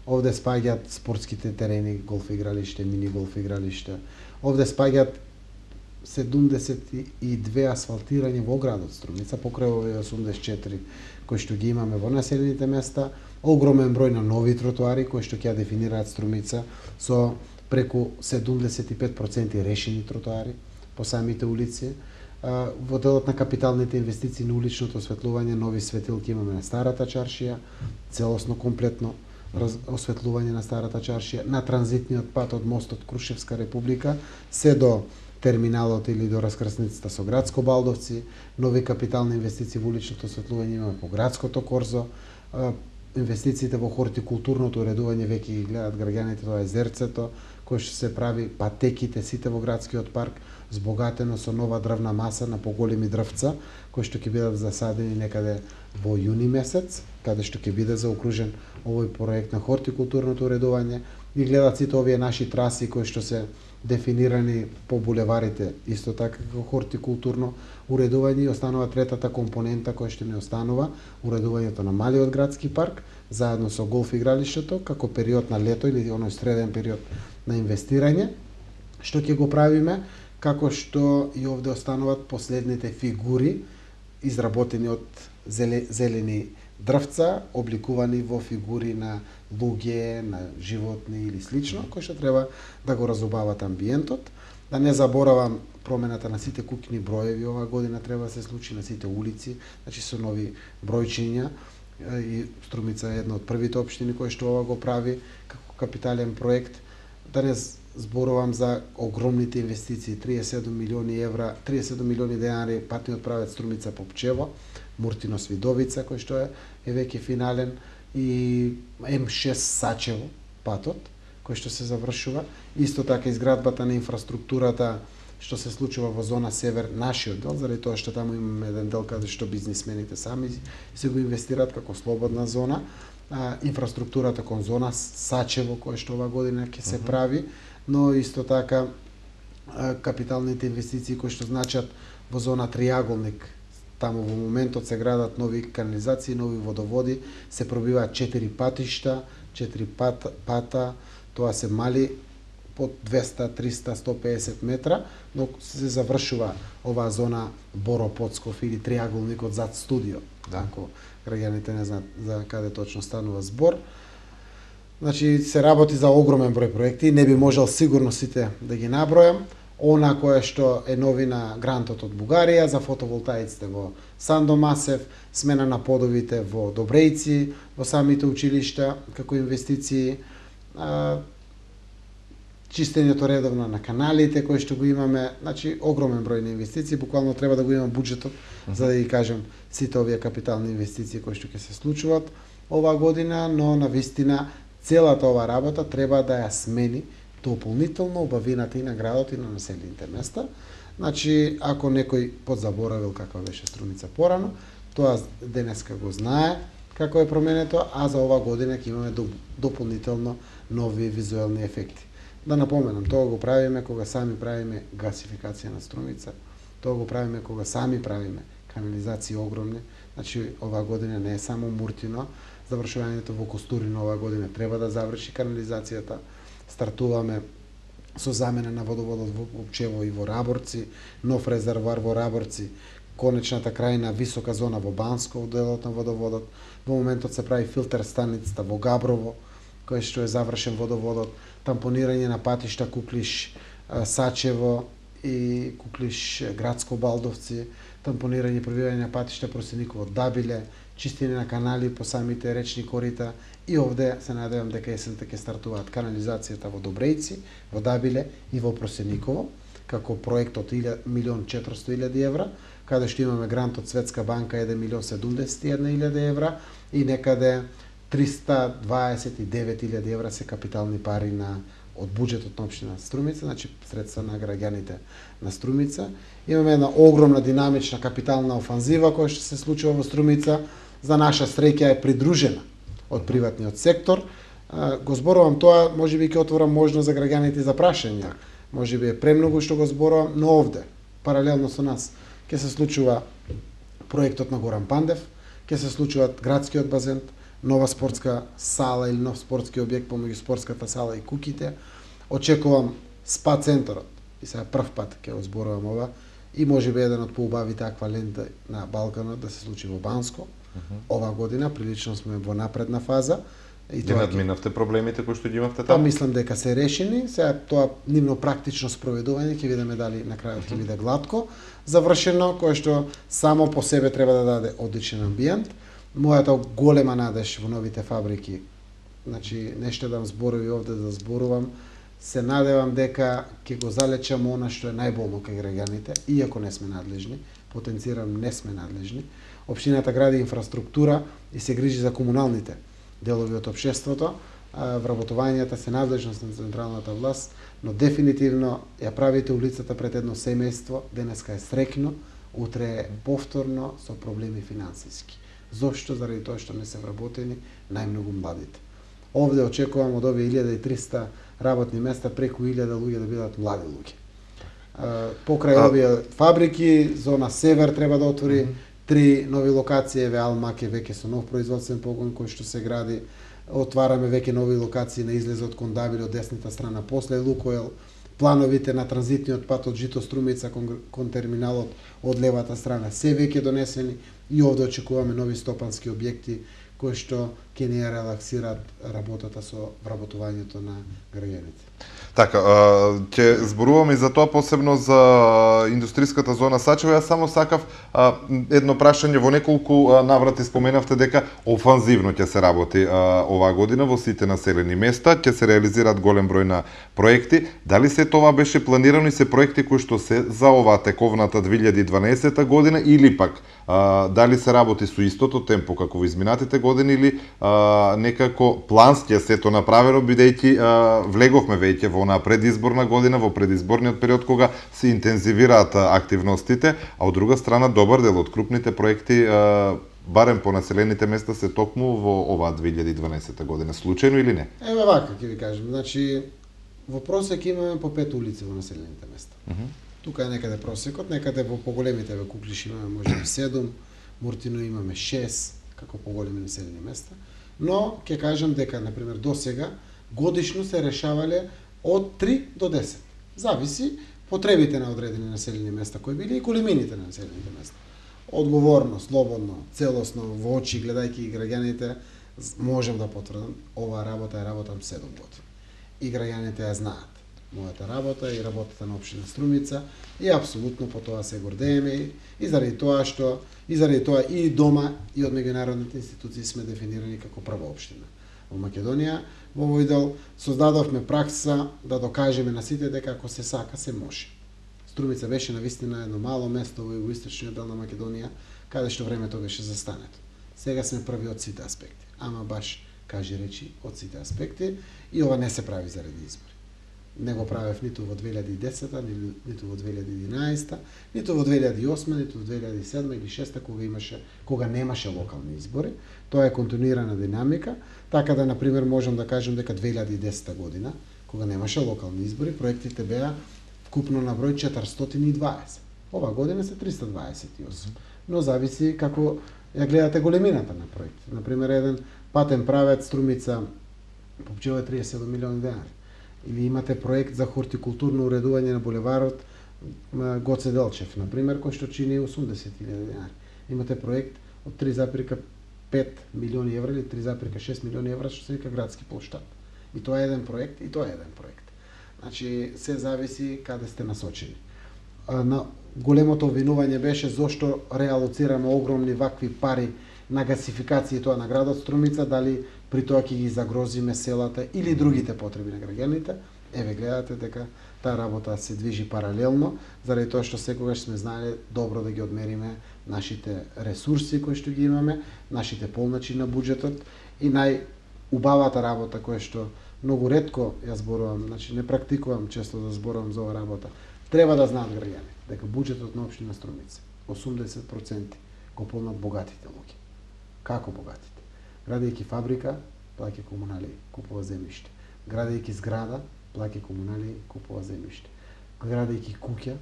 Овде спаѓаат спортските терени, голф игралиште, мини голф игралиште. Овде спаѓаат 72 асфалтирање во градот Струмица, покрај овие 84 кои што ги имаме во населените места, огромен број на нови тротоари кои што ќе дефинираат Струмица со преку 75% решени тротоари по самите улици. Во делот на капиталните инвестиции на уличното осветлување, нови светилки имаме на старата чаршија, целосно комплетно осветлување на старата чаршија, на транзитниот пат од мостот Крушевска република се до терминалот или до раскрсницата со Градско Балдовци, нови капитални инвестиции во уличното осветлување имаме по Градското корзо, инвестициите во хортикултурното уредување веќе ги гледат граѓаните, тоа е зерцето, кој што се прави, патеките сите во градскиот парк, збогатено со нова дрвна маса на поголеми дрвца, кои што ќе бидат засадени некаде во јуни месец, каде што ќе биде заокружен овој проект на хортикултурното уредување, и гледат сите овие наши траси кои што се дефинирани по булеварите, исто така како хортикултурно уредување, и останува третата компонента која што не останува, уредувањето на малиот градски парк, заедно со голф игралиштето, како период на лето или оној среден период на инвестирање, што ќе го правиме, како што и овде остануваат последните фигури, изработени од зелени дрвца, обликувани во фигури на луѓе, на животни или слично, кои што треба да го разубават амбиентот. Да не заборавам промената на сите куќни броеви оваа година треба да се случи на сите улици, значи со нови бројчиња, и Струмица е една од првите општини кои што ова го прави како капитален проект. Да не зборувам за огромните инвестиции, 37 милиони евра, 37 милиони денари патниот правец Струмица Попчево, Муртино Свидовица кој што е веќе финален, и М6 Сачево патот, кој што се завршува. Исто така изградбата на инфраструктурата што се случува во зона Север, нашиот дел, заради тоа што таму имаме еден дел каде што бизнисмените сами се го инвестираат како слободна зона. Инфраструктурата кон зона Сачево, кој што ова година ќе се прави, но исто така капиталните инвестиции кои што значат во зона Триаголник. Таму во моментот се градат нови канализации, нови водоводи, се пробиваат 4 патишта, 4 пата, тоа се мали под 200, 300, 150 метра, но се завршува оваа зона Бороподсков или Триаголникот зад студио. Ако граѓаните не знаат за каде точно станува збор. Значи се работи за огромен број проекти, не би можел сигурно сите да ги набројам. Она кое што е новина грантот од Бугарија за фотоволтаиците во Сандомасев, смена на подовите во Добрејци, во самите училишта како инвестиции, чистењето редовно на каналите кои што го имаме, значи огромен број на инвестиции, буквално треба да го имам буџетот за да ги кажам сите овие капитални инвестиции кои што ќе се случуваат оваа година, но навистина целата оваа работа треба да ја смени дополнително убавината и на градот и на населените места. Значи, ако некој подзаборавил каква беше Струмица порано, тоа денеска го знае како е променето, а за оваа година ќе имаме дополнително нови визуелни ефекти. Да напоменам, тоа го правиме кога сами правиме гасификација на Струмица, тоа го правиме кога сами правиме канализации огромни. Значи, оваа година не е само Муртино, завршувањето во Костурино оваа година треба да заврши канализацијата. Стартуваме со замена на водоводот во Опчево и во Раборци, нов резервоар во Раборци, конечната крајна висока зона во Банско, делот на водоводот. Во моментот се прави филтер станицата во Габрово, кој што е завршен водоводот, тампонирање на патишта Куклиш Сачево и Куклиш Градско Балдовци, тампонирање и пробивање на патишта Просениково Дабиле, чистење на канали по самите речни корита и овде се надевам дека есента ќе стартуваат канализацијата во Добрејци, во Дабиле и во Просениково, како проект од 1.400.000 евра, каде што имаме грант од Светска банка 1.071.000 евра и некаде 329.000 евра се капитални пари од буџетот на општина Струмица, значи средства на граѓаните на Струмица. Имаме една огромна динамична капитална офанзива која што се случува во Струмица. За наша среќа е придружена од приватниот сектор. Го зборувам тоа, можеби ќе отворам можност за граѓаните за прашања. Можеби е премногу што го зборувам, но овде, паралелно со нас, ќе се случува проектот на Горан Пандев, ќе се случуваат градскиот базен, нова спортска сала или нов спортски објект помеѓу спортската сала и куките. Очекувам спа центарот, и сега прв пат ќе го зборувам ова, и можеби еден од поубавите акваленти на Балканот да се случи во Банско. Ова година прилично сме во напредна фаза. И надминавте проблемите кои што ги имавте таму? таму? Мислам дека се решени. Сега тоа нивно практично спроведување ќе видиме дали на крајот ќе биде глатко завршено, кое што само по себе треба да даде одличен амбиент. Мојата голема надеж во новите фабрики, значи нешто да зборови овде да зборувам, се надевам дека ќе го залечам она што е најболно кај граѓаните, иако не сме надлежни, потенцирам не сме надлежни. Општината гради инфраструктура и се грижи за комуналните делови од општеството, вработувањата се надлежност на централната власт, но дефинитивно ја правите улицата пред едно семејство, денеска е среќно, утре е повторно со проблеми финансиски. Зошто? Заради тоа што не се вработени најмногу младите. Овде очекувам од овие 1300 работни места преку 1000 луѓе да бидат млади луѓе. Покрај овие фабрики, зона Север треба да отвори 3 нови локации, еве Алмаке веќе со нов производствен погон кој што се гради. Отвараме веќе нови локации на излезот кон Дабиле од десната страна после Лукоел. Плановите на транзитниот пат од Жито Струмица кон терминалот од левата страна се веќе донесени и овде очекуваме нови стопански објекти кои што ќе ни ја релаксираат работата со вработувањето на граѓаните. Така, ќе зборуваме и за тоа, посебно за индустријската зона Сачево. Јас само сакав едно прашање, во неколку наврати споменавте дека офанзивно ќе се работи оваа година во сите населени места, ќе се реализираат голем број на проекти. Дали се тоа беше планирано и се проекти кои што се за оваа тековната 2012 година или пак дали се работи со истото темпо како во изминатите години или некако плански е сето направено, бидејќи влеговме веќе во онаа предизборна година, во предизборниот период кога се интензивираат активностите, а од друга страна добар дел од крупните проекти барем по населените места се токму во оваа 2012 година. Случајно или не? Еве вака ќе ви кажем. Значи во просек имаме по 5 улици во населените места. Тука е некаде просекот, некаде во поголемите ве Куклиш имаме можеби 7, Муртино имаме 6, како поголеми населени места. Но ќе кажам дека на пример до сега годишно се решавале од 3 до 10. Зависи потребите на одредени населени места кои били и големините на населените места. Одговорно, слободно, целосно, во очи гледајќи и граѓаните, можем да потврдам, оваа работа ја работам 7 години. И граѓаните ја знаат мојата работа и работата на општина Струмица и апсолутно по тоа се гордееме и заради тоа и дома и од меѓународните институции сме дефинирани како прва општина во Македонија. Во овој дел создадовме пракса да докажеме на сите дека ако се сака се може. Струмица беше навистина едно мало место во југоисточниот дел на Македонија каде што времето беше застането. Сега сме први од сите аспекти, ама баш кажи речи од сите аспекти и ова не се прави заради избори. Не го правев ниту во 2010, ниту во 2011, ниту во 2008, ниту во 2007 или 2006 кога немаше локални избори. Тоа е континуирана динамика, така да на пример можам да кажам дека 2010 година кога немаше локални избори, проектите беа вкупно на број 420. Ова година се 328. Но зависи како ја гледате големината на проектите. На пример еден патен правец Струмица попчува 37 милиони денари. Или имате проект за хортикултурно уредување на булеварот Гоце Делчев, на пример, кој што чини 80.000 денари. Имате проект од 3,5 милиони евра или 3,6 милиони евра што се вика градски плоштад. И тоа е еден проект, и тоа е еден проект. Значи, се зависи каде сте насочени. На големото обвинување беше зошто реалоцираме огромни вакви пари на гасификација тоа на градот Струмица, дали при тоа ќе ги загрозиме селата или другите потреби на граѓаните. Еве гледате дека таа работа се движи паралелно, заради тоа што секогаш сме знаеле добро да ги одмериме нашите ресурси кои што ги имаме, нашите полначи на буџетот и најубавата работа која што многу ретко ја зборувам, значи не практикувам често да зборувам за оваа работа. Треба да знаат граѓани дека буџетот на општина Струмица 80% го полнат богатите луѓе. Како богатите? Градејќи фабрика, плаќа комунали, купува земјиште. Градејќи зграда, плаќа комунали, купува земјиште. Градејќи куќа,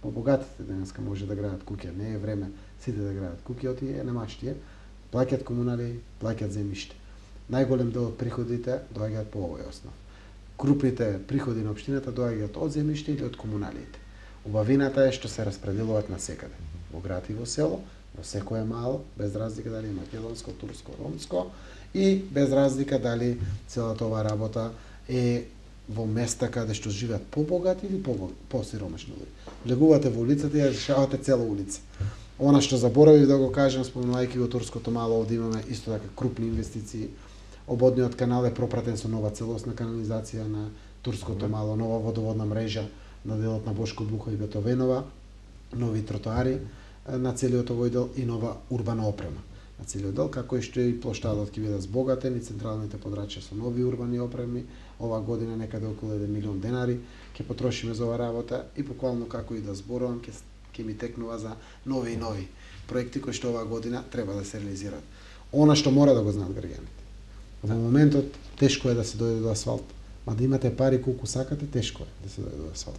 по богатите денеска може да градат куќа, не е време сите да градат куќа, отие немаштија, плаќаат комунали, плаќаат земјиште. Најголем дел од приходите доаѓаат по овој основ. Крупните приходи на општината доаѓаат од земјиште или од комуналите. Убавината е што се распределуваат насекаде, во град и во село, во секое мало, без разлика дали е македонско, турско, ромско и без разлика дали целата оваа работа е во места каде што живеат побогати или посиромашни луѓе. Влегувате во улицата и ја решавате цела улица. Она што заборавив да го кажам, спомнувајќи го турското мало, овде имаме исто така крупни инвестиции. Ободниот канал е пропратен со нова целосна канализација на турското мало, нова водоводна мрежа на делот на Бошко Буха и Бетовенова, нови тротоари на целиот овој дел и нова урбана опрема на целиот дел, како и што и плоштадот ќе биде збогатен и централните подрачја со нови урбани опреми. Ова година некаде околу 1 милион денари ќе потрошиме за оваа работа и буквално како и да зборувам ќе ми текнува за нови и нови проекти кои што оваа година треба да се реализираат. Она што мора да го знаат граѓаните. Во моментот тешко е да се дојде до асфалт, ма да имате пари колку сакате, тешко е да се дојде до асфалт.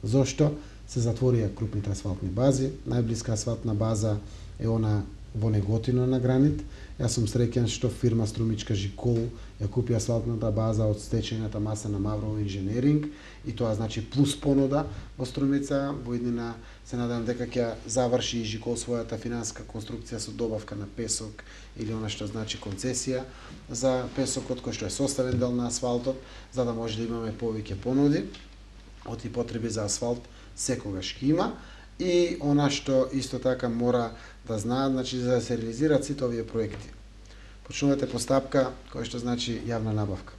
Зошто? Се затворија крупните асфалтни бази, најблиска асфалтна база е она во Неготино на Гранит. Јас сум среќен што фирма Струмичка Жикол ја купи асфалтната база од стечената маса на Маврово инженеринг и тоа значи плюс понуда во Струмица. Во иднина се надевам дека ќе заврши и Жикол својата финанска конструкција со добавка на песок или она што значи концесија за песокот кој што е составен дел на асфалтот, за да може да имаме повеќе понуди од и потреби за асфалт секогаш ќе има. И она што исто така мора да знаат, значи за да се реализираат сите овие проекти. Почнувате постапка која што значи јавна набавка.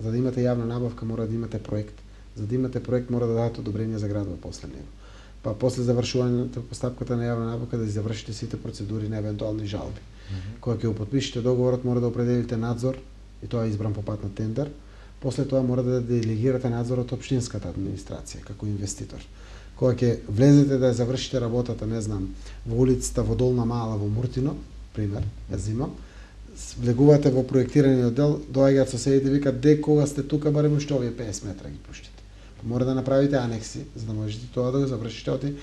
За да имате јавна набавка мора да имате проект. За да имате проект мора да дадете одобрение за градот после него. па после завршувањето постапката на јавна набавка да завршите сите процедури на евентуални жалби. Кога ќе го потпишете договорот, мора да определите надзор, и тоа е избран по пат на тендер. После тоа мора да делегирате надзорот општинската администрација како инвеститор. Кога ќе влезете да завршите работата, не знам, во улицата во Долна Мала во Муртино, пример, ја зимам, влегувате во проектираниот дел, доаѓаат соседите и викаат: "Де кога сте тука, барем уште овие 50 метра ги пуштите." Мора да направите анекси за да можете тоа да го завршите, оти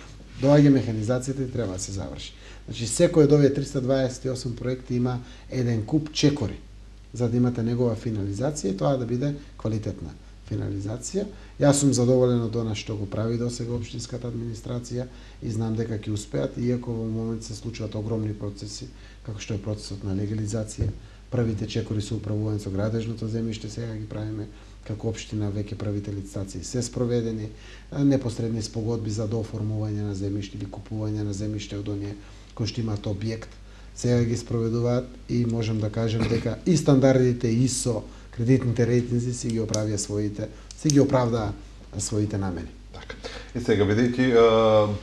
доаѓа механизацијата и треба да се заврши. Значи секој од овие 328 проекти има еден куп чекори за да имате негова финализација и тоа да биде квалитетна финализација. Јас сум задоволен од она што го прави досега општинската администрација и знам дека ќе успеат, иако во момент се случуваат огромни процеси, како што е процесот на легализација. Првите чекори се управување со градежното земјиште, сега ги правиме како општина, веќе правите лицитации се спроведени, непосредни спогодби за дооформување на земјиште или купување на земјиште од оние кои што имаат објект, сега ги спроведуваат и можам да кажем дека и стандардите ИСО, кредитните рейтинзи си ги оправдаа своите намери. Така. И сега, бидејќи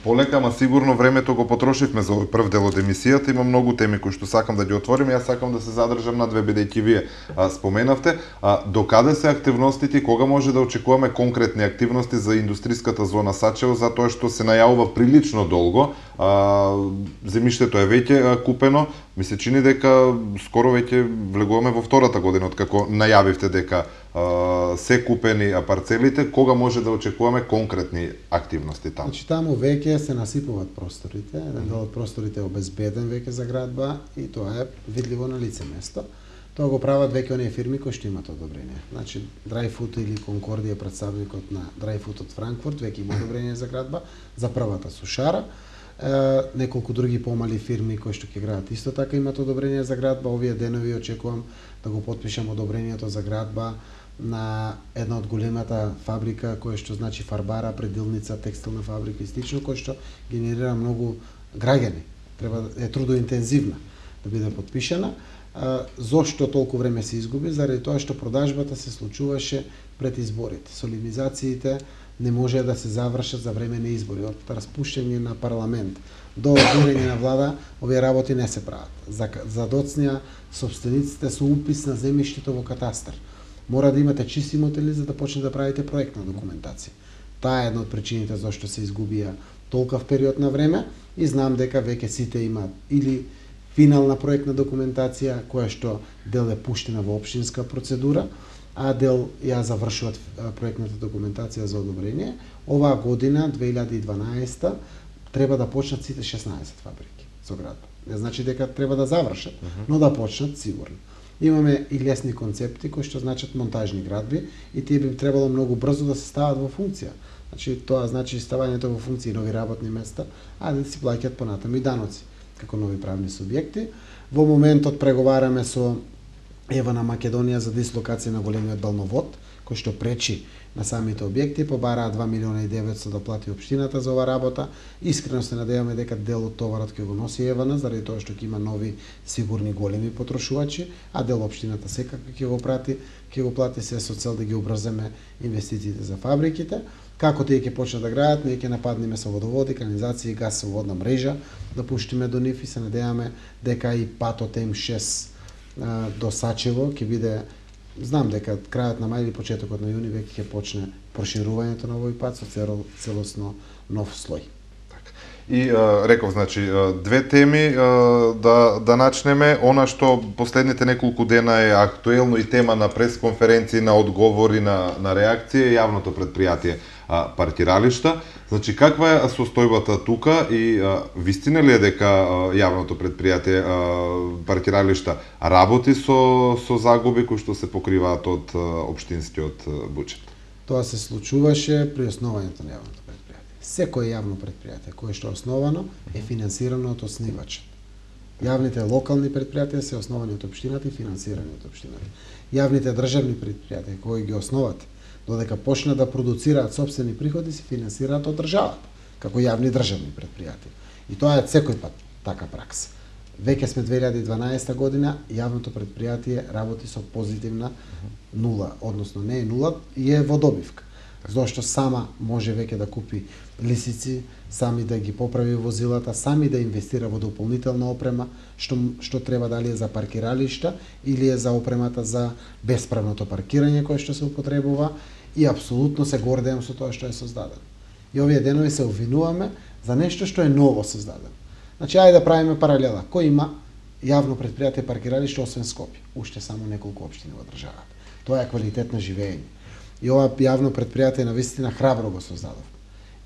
полека, ама сигурно времето го потрошивме за овој прв дел од емисијата, има многу теми кои што сакам да ги отворим, јас сакам да се задржам на две, бидејќи вие споменавте. До каде се активностите и кога може да очекуваме конкретни активности за индустриската зона Сачево, затоа што се најавува прилично долго, земјиштето е веќе купено, ми се чини дека скоро веќе влегуваме во втората година, откако најавивте дека се купени парцелите, кога може да очекуваме конкретни активности таму? Значи таму веќе се насипуваат просторите, еден дел од просторите е обезбеден веќе за градба и тоа е видливо на лице место. Тоа го прават веќе оние фирми кои што имаат одобрение. Значи Dryfood или Конкордија, представникот на Dryfood од Франкфурт, веќе има одобрение за градба за првата сушара. Неколку други помали фирми кои што ќе градат исто така имаат одобрение за градба. Овие денови очекувам да го потпишам одобрението за градба на една од големата фабрика која што значи фарбара, предилница, текстилна фабрика и слично, кој што генерира многу граѓани. Треба е трудоинтензивна да биде потпишана. Зошто толку време се изгуби? Заради тоа што продажбата се случуваше пред изборите. Солемнизациите не може да се завршат за време на избори. Од распуштање на парламент до одбирање на влада, овие работи не се прават. За доцнија собствениците со упис на земјиштето во катастар. Мора да имате чист имотели за да почнете да правите проектна документација. Таа е една од причините зашто се изгубија толкав период на време и знам дека веќе сите имаат или финална проектна документација која што дел е пуштена во општинска процедура, а дел ја завршуваат проектната документација за одобрение. Оваа година, 2012, треба да почнат сите 16 фабрики со градба. Не значи дека треба да завршат, но да почнат сигурно. Имаме и лесни концепти кои што значат монтажни градби и тие би требало многу брзо да се стават во функција. Значи тоа значи ставањето во функција и нови работни места, а да си плаќаат понатаму и даноци како нови правни субјекти. Во моментот преговараме со Ева на Македонија за дислокација на големиот далновод, кој што пречи на самите објекти, побараа 2 милиона и 900 да плати општината за ова работа. Искрено се надеваме дека дел од товарот ќе го носи Евана, заради тоа што ќе има нови сигурни големи потрошувачи, а дел општината секако ќе го плати се со цел да ги обрземе инвестициите за фабриките. Како тие ќе почнат да градат, ние ќе нападнеме со водоводи, канализација и газ со водна мрежа, да пуштиме до нив и се надеваме дека и патот М6 до Сачево ќе биде. Знам дека крајот на мај или почетокот на јуни веќе ќе почне проширувањето на овој пат со целосно нов слој. И реков, значи, две теми да начнеме. Она што последните неколку дена е актуелно и тема на пресконференции, на одговори, на реакција, јавното предпријатие Паркиралишта. Значи, каква е состојбата тука и вистина ли е дека јавното предпријатие Паркиралишта работи со загуби кои што се покриваат од општинскиот буџет? Тоа се случуваше при основањето на јавното предпријатие. Секое јавно предпријатие кое што е основано е финансирано од основачот. Јавните локални предпријатија се основани од општината и финансирани од општината. Јавните државни предпријатија кои ги основат додека почнат да продуцираат сопствени приходи се финансираат од државата како јавни државни предпријатија. И тоа е секој пат така пракса. Веќе сме 2012 година, јавното предпријатие работи со позитивна нула, односно не е нула, и е во добивка. Зошто сама може веќе да купи лисици, сами да ги поправи возилата, сами да инвестира во дополнителна опрема, што треба, дали е за паркиралишта или е за опремата за бесправното паркирање кое што се употребува, и апсолутно се гордеам со тоа што е создадено. И овие денови се обвинуваме за нешто што е ново создадено. Значи, ајде да правиме паралела. Кој има јавно предпријатие паркиралиште освен Скопје? Уште само неколку општини во државата. Тоа е квалитетно живење. И ова јавно предпријатие на вистина храбро го создадов.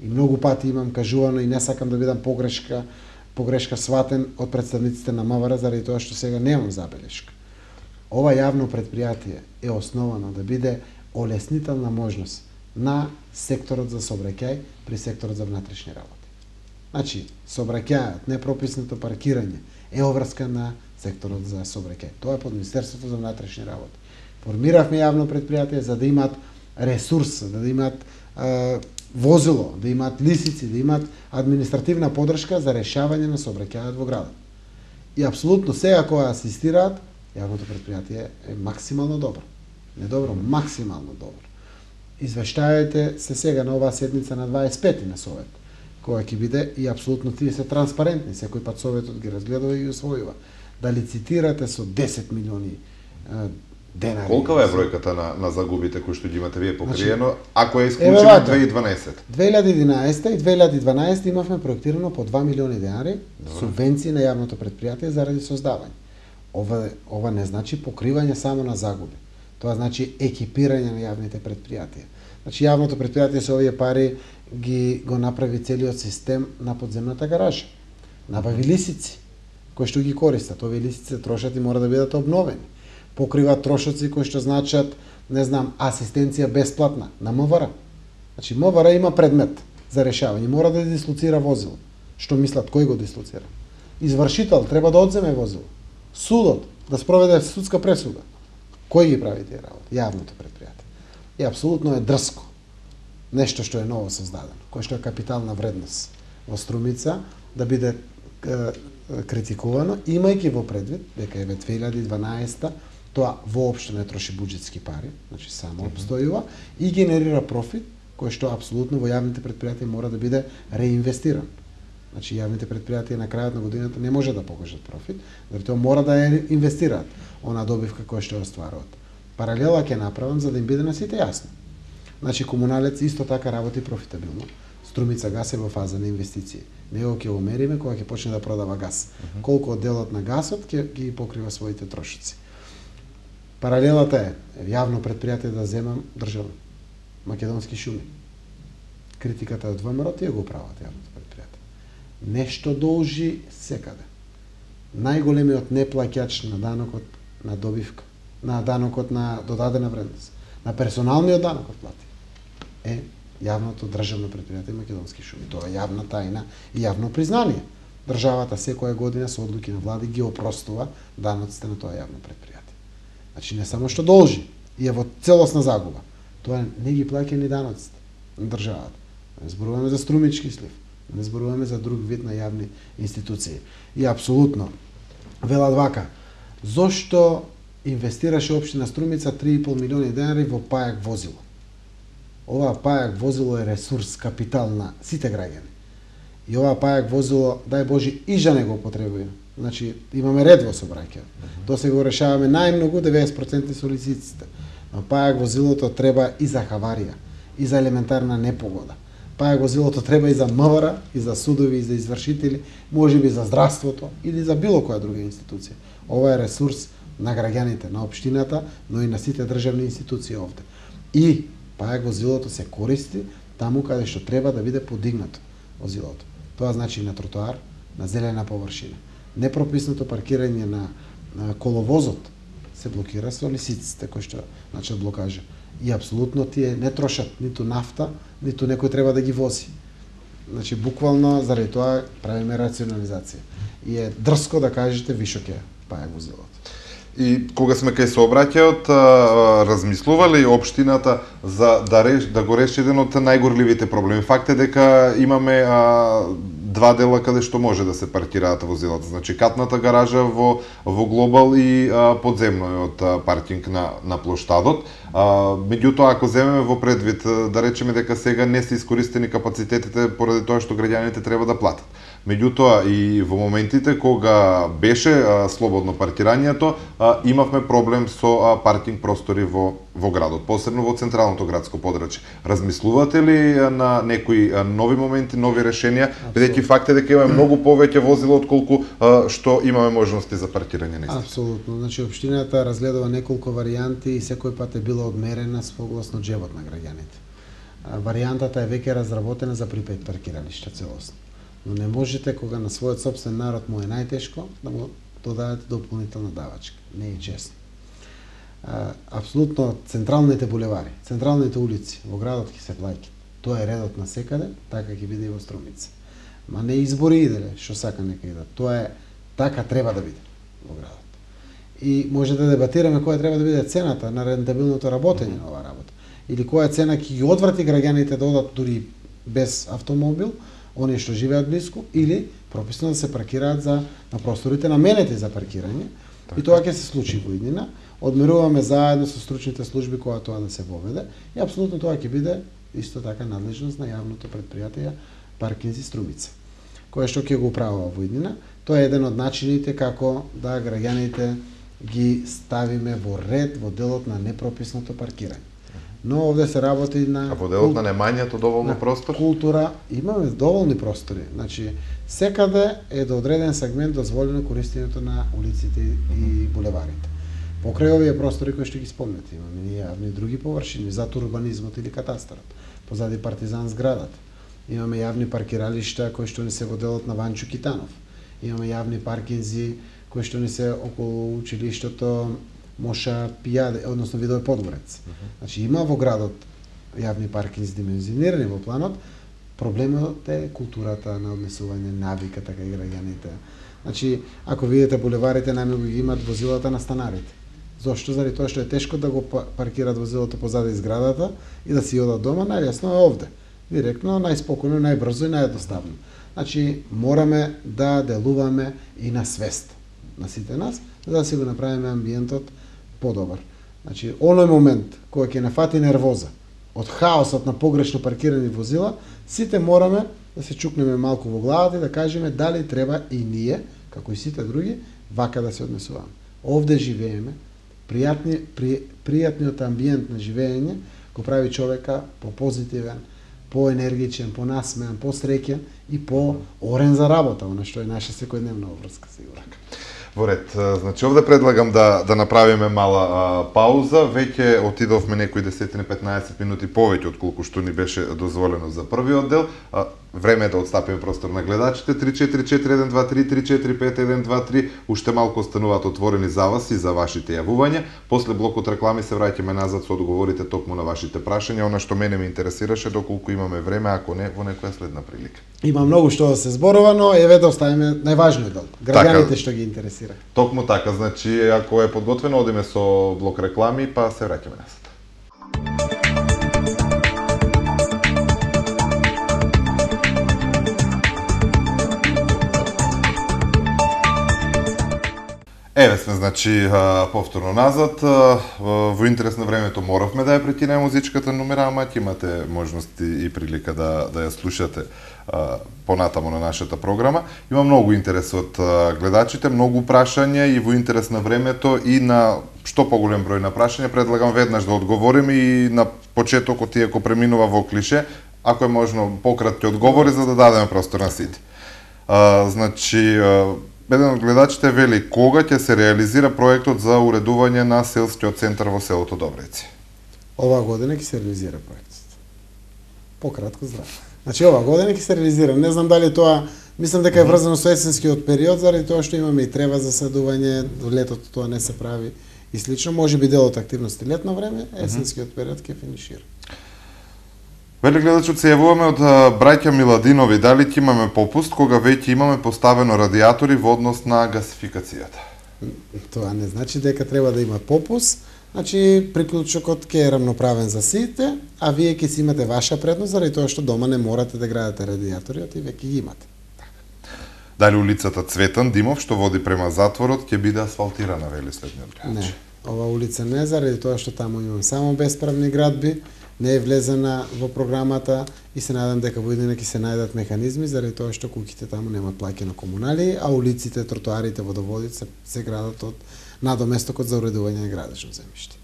И многу пати имам кажувано и не сакам да бидам погрешка сватен од представниците на МВР заради тоа што сега немам забелешка. Ова јавно предпријатие е основано да биде олеснителна можност на секторот за сообраќај при секторот за внатрешни работи. Значи, сообраќајот, непрописното паркирање е обврска на секторот за сообраќај. Тоа е под Министерството за внатрешни работи. Формиравме јавно предпријатие за да имаат ресурс, да имаат возило, да имаат лисици, да имаат административна подршка за решавање на сообраќајот во градот. И апсолутно сега кога асистираат, јавното предпријатие е максимално добро. Не добро, максимално добро. Извештајите се сега на оваа седница на 25 на Совет, која ќе биде и апсолутно тие се транспарентни, секој пат Советот ги разгледува и ги усвојува. Да лицитирате со 10 милиони денари. Колкава е бројката на загубите кои што ги имате вие покриено, ако е исклучено 2012? 2011 и 2012 имавме проектирано по 2 милиони денари субвенции на јавното предпријатие заради создавање. Ова не значи покривање само на загуби. Тоа значи екипирање на јавните предпријатија. Значи јавното предпријатие со овие пари го направи целиот систем на подземната гаража. Набави лисици кои што ги користат. Овие лисици трошат и мора да бидат обновени. Покрива трошоци кои што значат, не знам, асистенција бесплатна на МВР. Значи МВР има предмет за решавање, мора да дислоцира возило. Што мислат, кој го дислоцира? Извршител треба да одземе возило. Судот да спроведе судска пресуда. Кој ги прави тие работи? Јавното предпријатие. И апсолутно е дрско. Нешто што е ново создадено, кој што е капитална вредност во Струмица, да биде критикувано, имајќи во предвид дека е 2012 тоа воопшто не троши буџетски пари, значи само обстојува и генерира профит кој што апсолутно во јавните предпријатија мора да биде реинвестиран. Значи јавните предпријатија на крајот на годината не може да покажат профит, заради тоа мора да ја инвестираат она добивка која што ја остваруваат. Паралела ќе направам за да им биде на сите јасно. Значи комуналец исто така работи профитабилно. Струмица газ е во фаза на инвестиции. Него ќе го мериме кога ќе почне да продава газ. Колку од делот на газот ќе ги покрива своите трошоци. Паралелата е јавно предпријатие да земам државно. Македонски шуми. Критиката од ВМРО тие го прават јавното предпријатие. Нешто должи секаде. Најголемиот неплаќач на данокот на добивка, на данокот на додадена вредност, на персоналниот данокот плати е јавното државно предпријатие Македонски шуми. Тоа е јавна тајна и јавно признание. Државата секоја година со одлуки на влади ги опростува даноците на тоа јавно предпријатие. Значи не само што должи, и е во целосна загуба. Тоа не ги плаќа ни даноците на државата. Не зборуваме за струмички слив, не зборуваме за друг вид на јавни институции. И апсолутно велат вака, зошто инвестираше општина Струмица 3,5 милиони денари во пајак возило? Ова пајак возило е ресурс, капитал на сите граѓани. И ова пајак возило, дај Боже, и за него употребува. Значи, имаме ред во сообраќајот. Тоа се го решаваме најмногу 90% со лисиците. Но пајак возилото треба и за хаварија, и за елементарна непогода. Пајак возилото треба и за МВР, и за судови, и за извршители, можеби за здравството или за било која друга институција. Ова е ресурс на граѓаните, на општината, но и на сите државни институции овде. И пајак возилото се користи таму каде што треба да биде подигнато возилото. Тоа значи на тротоар, на зелена површина. Непрописното паркирање на коловозот се блокира со лисиците кои што значат блокажа. И апсолутно тие не трошат ниту нафта, ниту некој треба да ги вози. Значи буквално заради тоа правиме рационализација. И е дрско да кажете вишок е пајак возилото. И кога сме кај сообраќајот, размислували општината за да го реши еден од најгорливите проблеми. Факт е дека имаме 2 два дела каде што може да се паркираат возилата. Значи катната гаража во Глобал и подземниот паркинг на плоштадот. Меѓутоа, ако земеме во предвид, да речеме дека сега не се искористени капацитетите поради тоа што граѓаните треба да платат. Меѓутоа, и во моментите кога беше слободно паркирањето, имавме проблем со паркинг простори во градот, посебно во централното градско подрачје. Размислувате ли на некои нови моменти, нови решенија, бидејќи факт е дека имаме многу повеќе возила отколку што имаме можности за паркирање на исти? Апсолутно. Значи, општината разгледува неколку варијанти и секој пат е била одмерена согласно джебот на граѓаните. Варијантата е веќе разработена за припет паркиралишта целосно. Но не можете кога на својот сопствен народ му е најтешко да му додадете дополнителна давачка. Не е честно. Апсолутно централните булевари, централните улици во градот ќе се плаќаат. Тоа е редот на секаде, така ќе биде и во Струмица. Ма не избори иделе што сака нека идат. Тоа е така треба да биде во градот. И може да дебатираме која треба да биде цената на рентабилното работење на оваа работа. Или која цена ќе ги одврати граѓаните да одат дури без автомобил, оние што живеат блиску, или прописно да се паркираат на просторите наменети за паркирање. И тоа ќе се случи во иднина. Одмеруваме заедно со стручните служби кога тоа да се воведе и апсолутно тоа ќе биде исто така надлежност на јавното претпријатие Паркинзи Струмица, кое што ќе го управува во иднина. Тоа е еден од начините како да граѓаните ги ставиме во ред во делот на непрописното паркирање. Но овде се работи на... А во делот на немањето доволно простор? Култура, имаме доволни простори. Значи, секаде е до одреден сегмент дозволено користењето на улиците и булеварите. Покрај овие простори кои што ги спомнете, имаме ние јавни други површини, зад урбанизмот или катастарот, позади Партизан зградата. Имаме јавни паркиралишта кои што не се во делот на Ванчо Китанов. Имаме јавни паркинзи кои што не се околу училиштето Моша Пијаде, односно Видој Подгорец. Значи има во градот јавни паркинзи димензионирани во планот. Проблемот е културата на однесување, навиката кај граѓаните. Значи, ако видите булеварите, најмногу ги имаат возилата на станарите. Зошто? Заради тоа што е тешко да го паркираат возилото позади зградата и да си одат дома, најлесно е овде. Директно, најспокојно, најбрзо и наједноставно. Значи, мораме да делуваме и на свест на сите нас, за да си го направиме амбиентот подобар. Значи, оној момент кој ќе нафати нервоза од хаосот на погрешно паркирани возила, сите мораме да се чукнеме малку во главата и да кажеме дали треба и ние, како и сите други, вака да се однесуваме. Овде живееме, пријатниот амбиент на живење го прави човека по-позитивен, по-енергичен, по-насмеан, по-среќен и по-орен за работа, оно што е наша секојдневна обврска, сигурно. Во ред, значи овде предлагам да направиме мала пауза. Веќе отидовме некои 10-15 минути повеќе од колку што ни беше дозволено за првиот дел. Време е да отстапиме простор на гледачите. 344-123, 345-123, уште малку остануваат отворени за вас и за вашите јавувања. После блокот реклами се враќаме назад со одговорите токму на вашите прашања. Она што мене ме интересираше, доколку имаме време, ако не, во некоја следна прилика. Има многу што да се зборува, но еве да оставиме најважниот дел. Граѓаните што ги интересира. Токму така, значи ако е подготвено, одиме со блок реклами, па се враќаме назад. Еве сме, значи, повторно назад. Во интерес на времето моравме да ја прекинеме музичката номера, ама ќе имате можности и прилика да ја слушате понатамо на нашата програма. Има многу интерес од гледачите, многу прашања и во интерес на времето и на што поголем број на прашања, предлагам веднаш да одговорим и на почетокот и ако преминува во клише, ако е можно пократки одговори за да дадеме простор на сите. Значи, еден од гледачите вели кога ќе се реализира проектот за уредување на селскиот центар во селото Добреци? Оваа година ќе се реализира проектот. Пократко здраво. Значи оваа година ќе се реализира. Не знам дали тоа, мислам дека е врзано со есенскиот период, заради тоа што имаме и трева за садување, до летото тоа не се прави и слично. Може би дел од активности летно време, есенскиот период ќе финишира. Вели гледачот, се јавуваме од браќа Миладинови, дали ќе имаме попуст кога веќе имаме поставено радиатори во однос на гасификацијата? Тоа не значи дека треба да има попуст. Значи, приклучокот ќе е рамноправен за сите, а вие ќе си имате ваша предност, заради тоа што дома не морате да градите радиаториот и веќе ги имате. Дали улицата Цветан Димов, што води према затворот, ќе биде асфалтирана, вели следниот гледач? Не, ова улица не, заради тоа што таму имам само бесправни градби, не е влезена во програмата и се надам дека во иднина ќе се најдат механизми заради тоа што куќите таму немаат плаќено комунали, а улиците, тротоарите, водоводите се градат од надоместокот за уредување на градечно земјиште.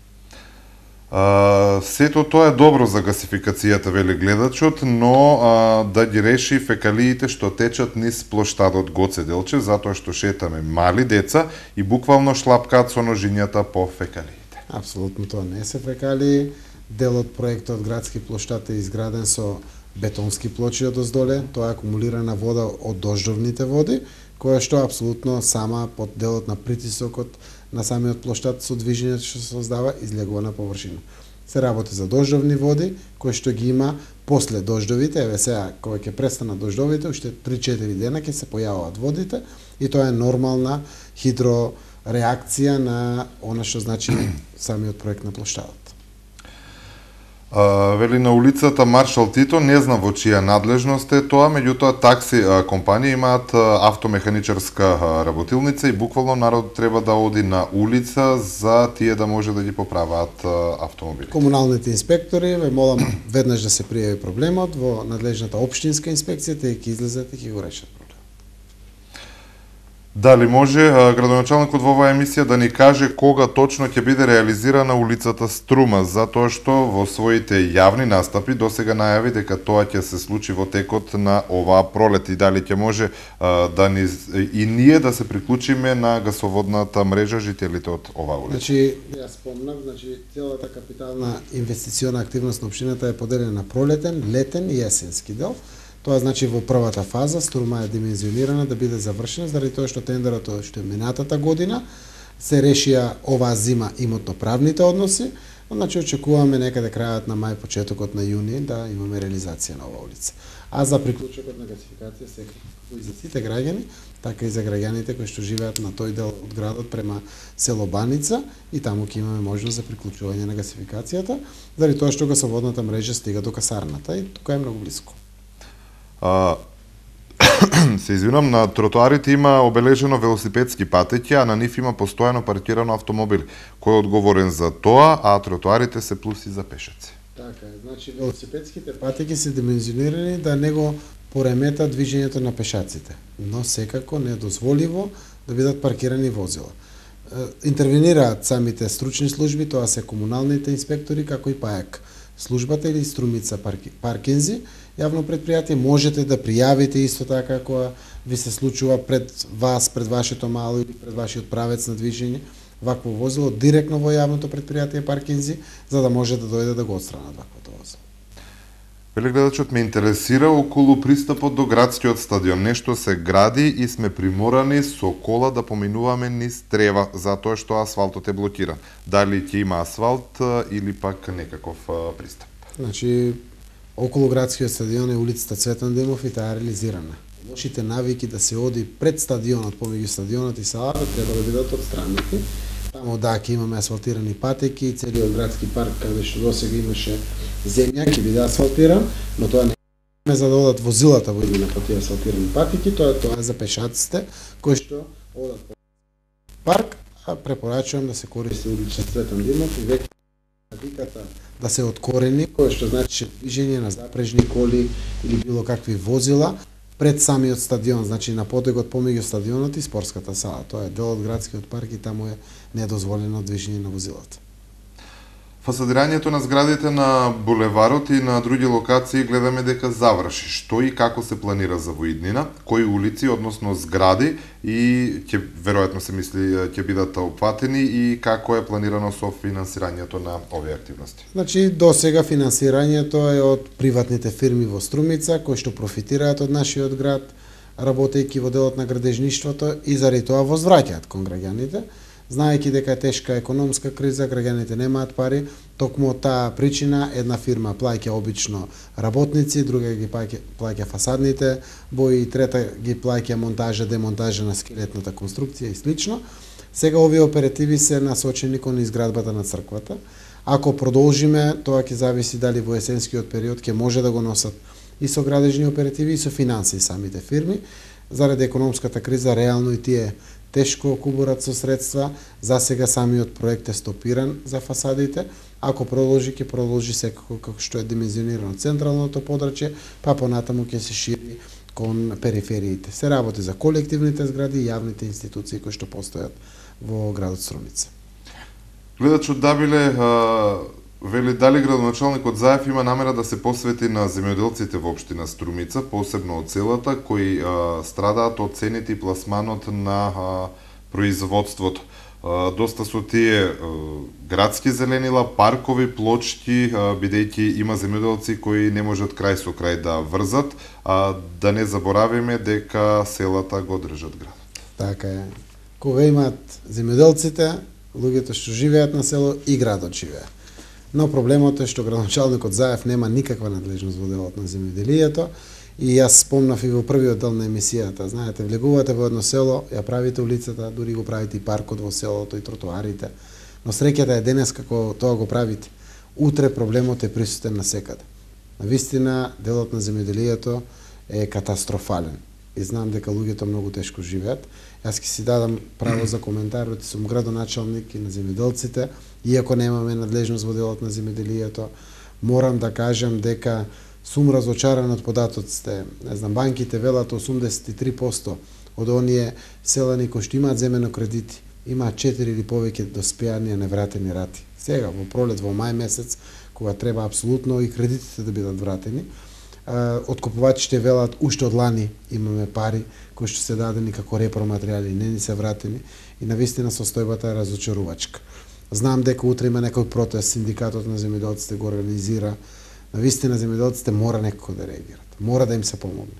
Сето тоа е добро за гасификацијата, вели гледачот, но да ги реши фекалиите што течат низ плоштадот Гоце Делчев, затоа што шетаме мали деца и буквално шлапкаат со ножињата по фекалиите. Апсолутно тоа не се фекалии. Дел од проектот градски плоштад е изграден со бетонски плочи одоздоле, тоа е акумулирана вода од дождовните води, која што апсолутно сама под делот на притисокот на самиот плоштад со движењето што се создава излегува на површина. Се работи за дождовни води, кои што ги има после дождовите, еве сега кога ќе престанат дождовите, уште 3-4 дена ќе се појавуваат водите и тоа е нормална хидрореакција на она што значи самиот проект на плоштадот. Вели на улицата Маршал Тито, не знам во чија надлежност е тоа, меѓутоа такси компании имаат автомеханичарска работилница и буквално народ треба да оди на улица за тие да може да ги поправаат автомобилите. Комуналните инспектори ве молам веднаш да се пријави проблемот во надлежната општинска инспекција, те ќе излезат и ќе го решат проблемот. Дали може градоначалникот во оваа емисија да ни каже кога точно ќе биде реализирана улицата Струма, затоа што во своите јавни настапи досега најави дека тоа ќе се случи во текот на оваа пролет и дали ќе може да ни и ние да се приклучиме на гасоводната мрежа жителите од оваа улица. Значи, јас спомнав, целата капитална инвестициона активност на општината е поделена на пролетен, летен и есенски дел. Тоа значи во првата фаза Струма е димензионирана да биде завршена заради тоа што тендерот што е минатата година се решија оваа зима имотно-правните односи, значи очекуваме некаде крајот на мај, почетокот на јуни да имаме реализација на оваа улица. А за приклучокот на гасификација секако и за сите граѓани, така и за граѓаните кои што живеат на тој дел од градот према село Баница и таму ќе имаме можност за приклучување на гасификацијата, заради тоа што гасоводната мрежа стига до касарната и тука е многу блиску. Се извинам, на тротоарите има обележено велосипедски патеки, а на нив има постојано паркирано автомобили. Кој е одговорен за тоа, а тротоарите се плюси за пешаци? Така е, значи велосипедските патеки се димензионирани да не го поремета движењето на пешаците, но секако не е дозволиво да бидат паркирани возила. Интервенираат самите стручни служби, тоа се комуналните инспектори, како и ПАЕК. Службата или Струмица паркинзи, јавно предпријатие, можете да пријавите исто така кога ви се случува пред вас, пред вашето мало или пред вашиот правец на движење, вакво возило директно во јавното предпријатие паркинзи, за да може да дојде да го отстранат ваквото возило. Вели гледачот, ме интересира околу пристапот до градскиот стадион. Нешто се гради и сме приморани со кола да поминуваме низ трева, затоа што асфалтот е блокиран. Дали ќе има асфалт или пак некаков пристап? Значи, околу градскиот стадион е улицата Цветан Димов и таа е реализирана. Лошите навики да се оди пред стадионот, помеѓу стадионот и салата, треба да бидат отстранети. Таму да ќе имаме асфалтирани патеки, целиот градски парк каде што досега имаше земја ќе биде асфалтиран, но тоа не е за да одат возилата во иднина по тие асфалтирани патеки, тоа е за пешаците кои што одат по парк, а препорачувам да се користи улица Цветан Димов и веќе навиката да се откорени, кој што значи движење на запрежни коли или било какви возила пред самиот стадион, значи на потегот помеѓу стадионот и спортската сала. Тоа е дел од градскиот парк и таму е недозволено движење на возилата. Фасадирањето на зградите на булеварот и на други локации гледаме дека заврши. Што и како се планира за воиднина? Кои улици, односно згради и ќе веројатно се мисли ќе бидат опфатени и како е планирано со финансирањето на овие активности? Значи до сега финансирањето е од приватните фирми во Струмица кои што профитираат од нашиот град, работејќи во делот на градежништвото и заради тоа возвраќаат кон граѓаните. Знаејќи дека е тешка економска криза, граѓаните немаат пари, токму од таа причина една фирма плаќа обично работници, друга ги плаќа фасадните бои, трета ги плаќа монтажа, демонтажа на скелетната конструкција и слично. Сега овие оперативи се насочени кон изградбата на црквата. Ако продолжиме, тоа ќе зависи дали во есенскиот период ќе може да го носат и со градежни оперативи и со финансии самите фирми. заради економската криза реално и тие тешко кубурат со средства. За сега самиот проект е стопиран за фасадите. Ако продолжи, ќе продолжи секако како што е димензионирано централното подрачје, па понатаму ќе се шири кон перифериите. Се работи за колективните згради и јавните институции кои што постојат во градот Струмица. Гледач од Дабиле вели дали градоначалникот Заев има намера да се посвети на земјоделците во општина Струмица, посебно од селата, кои страдаат од цените и пласманот на производството. Доста со тие градски зеленила, паркови, плочки, бидејќи има земјоделци кои не можат крај со крај да врзат, да не заборавиме дека селата го држат градот. Така е. Кога имаат земјоделците, луѓето што живеат на село и градот живее. Но проблемот е што градоначалникот Заев нема никаква надлежност во делот на земјоделието и јас спомнав и во првиот дел на емисијата. Знаете, влегувате во едно село, ја правите улицата, дури го правите и паркот во селото и тротоарите. Но среќата е денес како тоа го правите. Утре проблемот е присутен насекаде. Навистина, делот на земјоделието е катастрофален. И знам дека луѓето многу тешко живеат. Јас ќе си дадам право за коментар, оти сум градоначалник и на земјоделците, иако немаме надлежност во делот на земјоделието, морам да кажам дека сум разочаран од податоците. Не знам, банките велат 83% од оние селани кои што имаат земено кредити, имаат 4 или повеќе доспеани невратени рати. Сега, во пролет, во мај месец, кога треба апсолутно и кредитите да бидат вратени, откупувачите велат уште од лани имаме пари кои што се дадени како репроматеријали, не ни се вратени и навистина состојбата е разочарувачка. Знам дека утре има некој протест, синдикатот на земјоделците го организира. Навистина земјоделците мора некако да реагираат. Мора да им се помогне.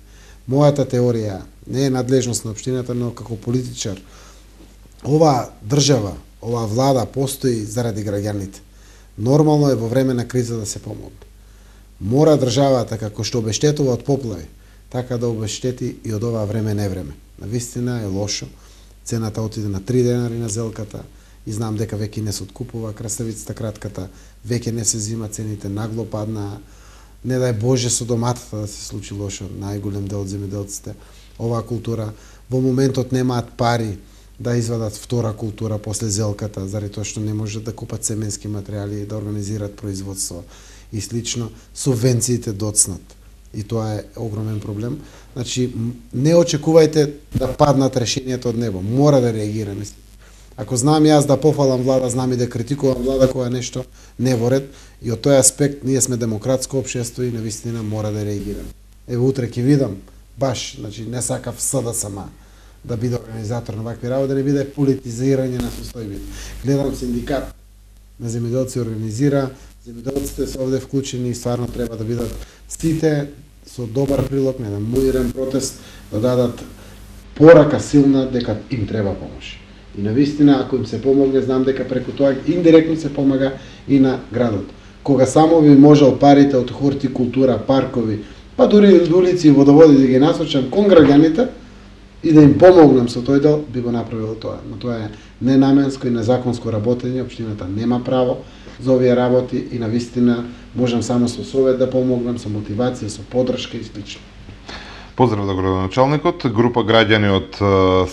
Мојата теорија не е надлежност на општината, но како политичар оваа држава, оваа влада постои заради граѓаните. Нормално е во време на криза да се помогне. Мора државата, како што обештетува од поплави, така да обештети и од оваа време невреме. Навистина е лошо. Цената отиде на 3 денари на зелката и знам дека веќе не се откупува краставицата кратката, веќе не се зима, цените нагло паднаа. Не дај Боже со доматата да се случи лошо, најголем дел од земјоделците. Оваа култура во моментот немаат пари да извадат втора култура после зелката, заради тоа што не можат да купат семенски материјали и да организираат производство и слично, субвенциите доцнат. И тоа е огромен проблем. Значи, не очекувајте да паднат решенијата од небо. Мора да реагираме. Ако знам јас да пофалам влада, знам и да критикувам влада која нешто не во ред, и од тој аспект ние сме демократско општество и навистина мора да реагираме. Ево утре ќе видам, баш, значи не сакав СДСМ да биде организатор на вакви работи, да не биде политизирање на состојбите. Гледам синдикат на земјоделци организира, земјоделците се овде вклучени и стварно треба да бидат сите со добар прилог на еден мирен протест, да дадат порака силна дека им треба помош. И навистина, ако им се помогне, знам дека преку тоа индиректно се помага и на градот. Кога само би можел парите од хортикултура, паркови, па дури улици и водоводи да ги насочам кон граѓаните и да им помогнам со тој дел, би го направил тоа. Но тоа е ненаменско и незаконско работење, општината нема право за овие работи и навистина можам само со совет да помогнам, со мотивација, со поддршка и слично. Поздрав до градоначалникот. Група граѓани од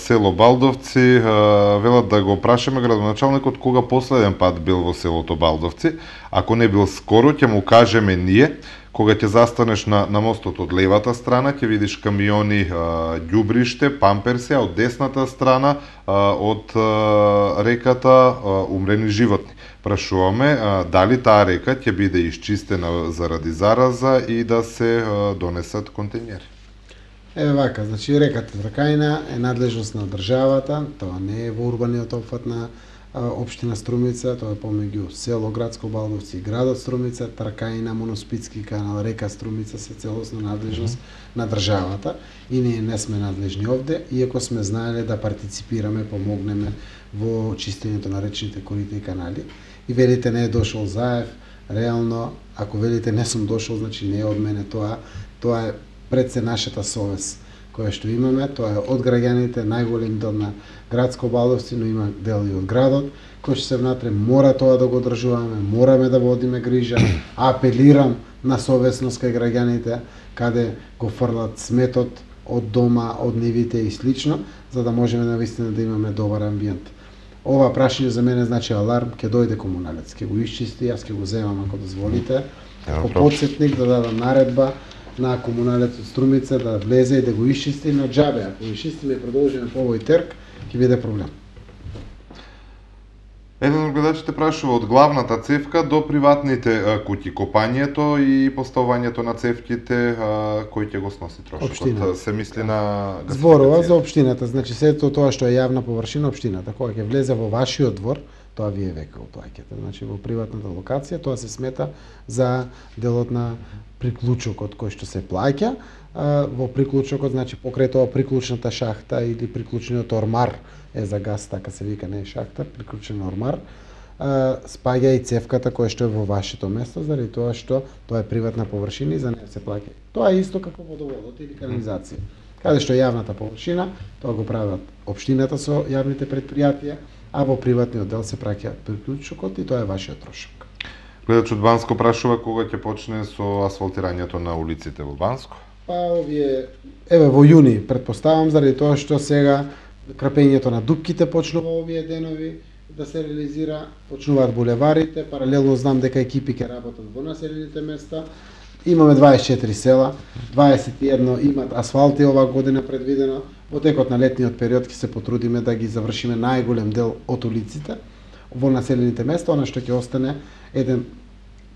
село Балдовци велат да го прашаме градоначалникот кога последен пат бил во селото Балдовци. Ако не бил скоро, ќе му кажеме ние. Кога ќе застанеш на мостот од левата страна, ќе видиш камиони ѓубриште, памперси, а од десната страна од реката умрени животни. Прашуваме дали таа река ќе биде исчистена заради зараза и да се донесат контејнери. Еве вака, значи реката Тракајна е надлежност на државата, тоа не е во урбаниот опфат на општина Струмица, тоа е помеѓу село Градско Балдовци и градот Струмица. Тракајна, Моноспитски канал, река Струмица се целосно надлежност на државата и ние не сме надлежни овде, иако сме знаеле да партиципираме, помогнеме во чистењето на речните корита и канали. И велите не е дошол Заев, реално, ако велите не сум дошол, значи не е од мене тоа е пред се нашата совест која што имаме, тоа е од граѓаните, најголем дел на Градско Балдовци, но има дел и од градот, кој што се внатре мора тоа да го одржуваме, мораме да водиме грижа, апелирам на совесност кај граѓаните, каде го фрлат сметот, од дома, од нивите и слично, за да можеме навистина да имаме добар амбиент. Ова прашање за мене значи аларм, ќе дојде комуналец, ќе го исчисти, јас ќе го земам ако дозволите. По подсетник да дадам наредба на комуналец од Струмица да влезе и да го исчисти на џабе. Ако го исчистиме и продолжиме по овој трк, ќе биде проблем. Еден од гледачите прашува од главната цевка до приватните куќи, копањето и поставувањето на цевките, кој ќе го сноси трошокот? Општината. Се мисли на Зборува за општината, значи сето тоа што е јавна површина општината, кога ќе влезе во вашиот двор, тоа вие веќе го плаќате. Значи во приватната локација тоа се смета за делот на приклучокот кој што се плаќа. Во приклучокот, значи покрај тоа приклучната шахта или приклучниот ормар е за газ, така се вика, не е шахта, приклучен ормар, спаѓа и цевката која што е во вашето место, заради тоа што тоа е приватна површина и за неја се плаќа. Тоа е исто како водоводот или канализација. Каде што е јавната површина, тоа го прават општината со јавните претпријатија, а во приватниот дел се праќа приклучокот и тоа е вашиот трошок. Гледач од Банско прашува кога ќе почне со асфалтирањето на улиците во Банско? Па овие, еве во јуни, претпоставам, заради тоа што сега крапењето на дупките почнува овие денови да се реализира, почнуваат булеварите, паралелно знам дека екипи ќе работат во населените места. Имаме 24 села, 21 имат асфалти оваа година предвидено. Во текот на летниот период ќе се потрудиме да ги завршиме најголем дел од улиците во населените места, она што ќе остане еден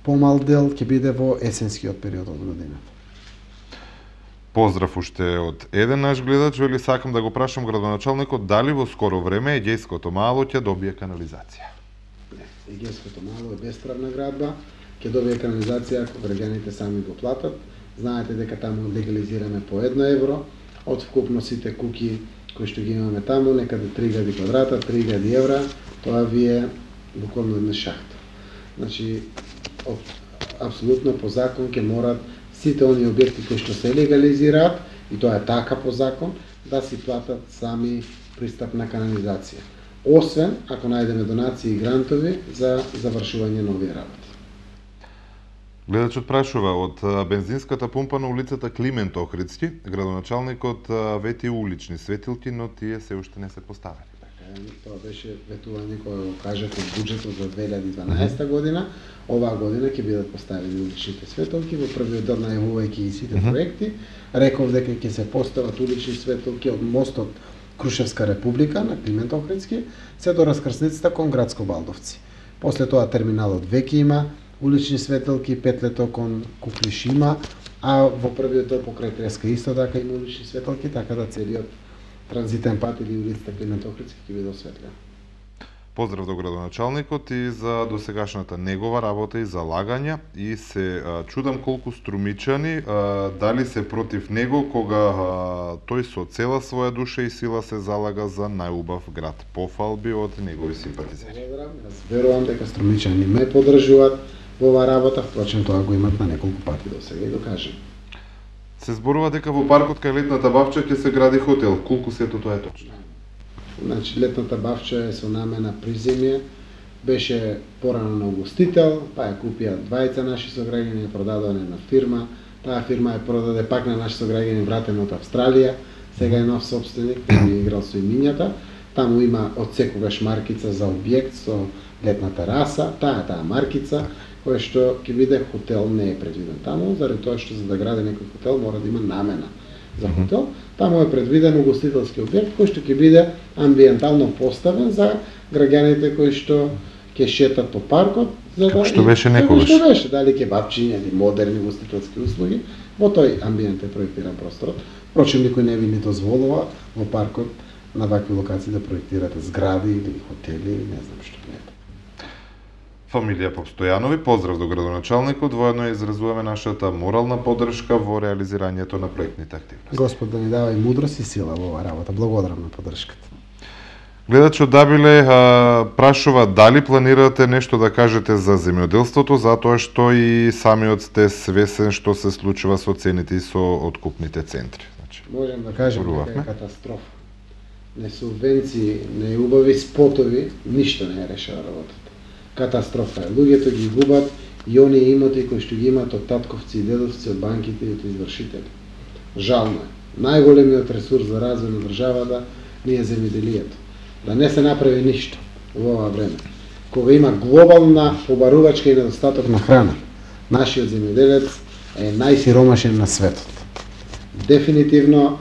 помал дел ќе биде во есенскиот период од годината. Поздрав уште од еден наш гледач, вели сакам да го прашам градоначалникот дали во скоро време Егејското мало ќе добие канализација. Не, Егејското мало е бесправна градба, ќе добие канализација ако граѓаните сами го платат. Знаете дека таму легализираме по 1 евро, од вкупно сите куќи кои што ги имаме таму, некаде 3000 квадрата, 3000 евра, тоа ви е буквално една шахта. Значи, апсолутно по закон ќе морат сите оние објекти кои што се легализираат, и тоа е така по закон, да си платат сами пристап на канализација. Освен ако најдеме донации и грантови за завршување на овие работи. Гледачот прашува од бензинската пумпа на улицата Климент Охридски, градоначалникот вети улични светилки, но тие се уште не се поставени. Тоа беше ветување кое го кажете од буџетот за 2012 година. Оваа година ќе бидат поставени уличните светолки во првиот дел најавувајќи ги сите проекти. Реков дека ќе се постават улични светолки од мостот Крушевска република на Климент Охридски се до раскрсницата кон Градско Балдовци. После тоа терминалот веќе има улични светолки, петлето кон Куклиш има, а во првиот дел покрај Треска исто така има улични светолки, така да целиот транзитен пат или улицата Климент Охридски ќе биде осветлена. Поздрав до градоначалникот и за досегашната негова работа и залагања, и се чудам колку струмичани дали се против него кога тој со цела своја душа и сила се залага за најубав град. Пофалби од негови симпатизери. Јас верувам дека струмичани ме поддржуваат во оваа работа, впрочем тоа го имат на неколку пати до сега и докажем. Се зборува дека во паркот кај летната Бавча ќе се гради хотел. Колку сето тоа е точно? Значи, летната Бавча е со намена приземје, беше порано на угостител, па ја купија двајца наши сограѓани, ја продадоа на една фирма, таа фирма ја продаде пак на наши сограѓани вратен од Австралија, сега е нов собственик, тој е играл со имињата, таму има од секогаш маркица за објект со летна тераса, таа маркица, која што ќе биде хотел не е предвиден таму, заради тоа што за да гради некој хотел мора да има намена за хотел. Таму е предвиден угостителски објект кој што ќе биде амбиентално поставен за граѓаните кои што ќе шетат по паркот, за да што беше некогаш. Што беше, дали кебапчиња или модерни угостителски услуги, во тој амбиент е проектиран просторот. Впрочем, никој не ви ни дозволува во паркот на вакви локации да проектирате згради или хотели, не знам што не. Фамилија Попстојанови, поздрав до градоначалникот, воедно изразуваме нашата морална поддршка во реализирањето на проектните активности. Господ да ни дава и мудрост и сила во оваа работа. Благодарам на поддршката. Гледачот Дабиле прашува дали планирате нешто да кажете за земјоделството, затоа што и самиот сте свесен што се случува со цените и со откупните центри. Значи, можем да кажем дека е катастрофа. Не субвенции, не убави спотови, ништо не е решава работата. Катастрофа е. Луѓето ги губат и оние имоти кои што ги имаат од татковци и дедовци, од банките и од извршители. Жално е. Најголемиот ресурс за развој на државата ни е земјоделието. Да не се направи ништо во ова време. Кога има глобална побарувачка и недостаток на храна, нашиот земјоделец е најсиромашен на светот. Дефинитивно,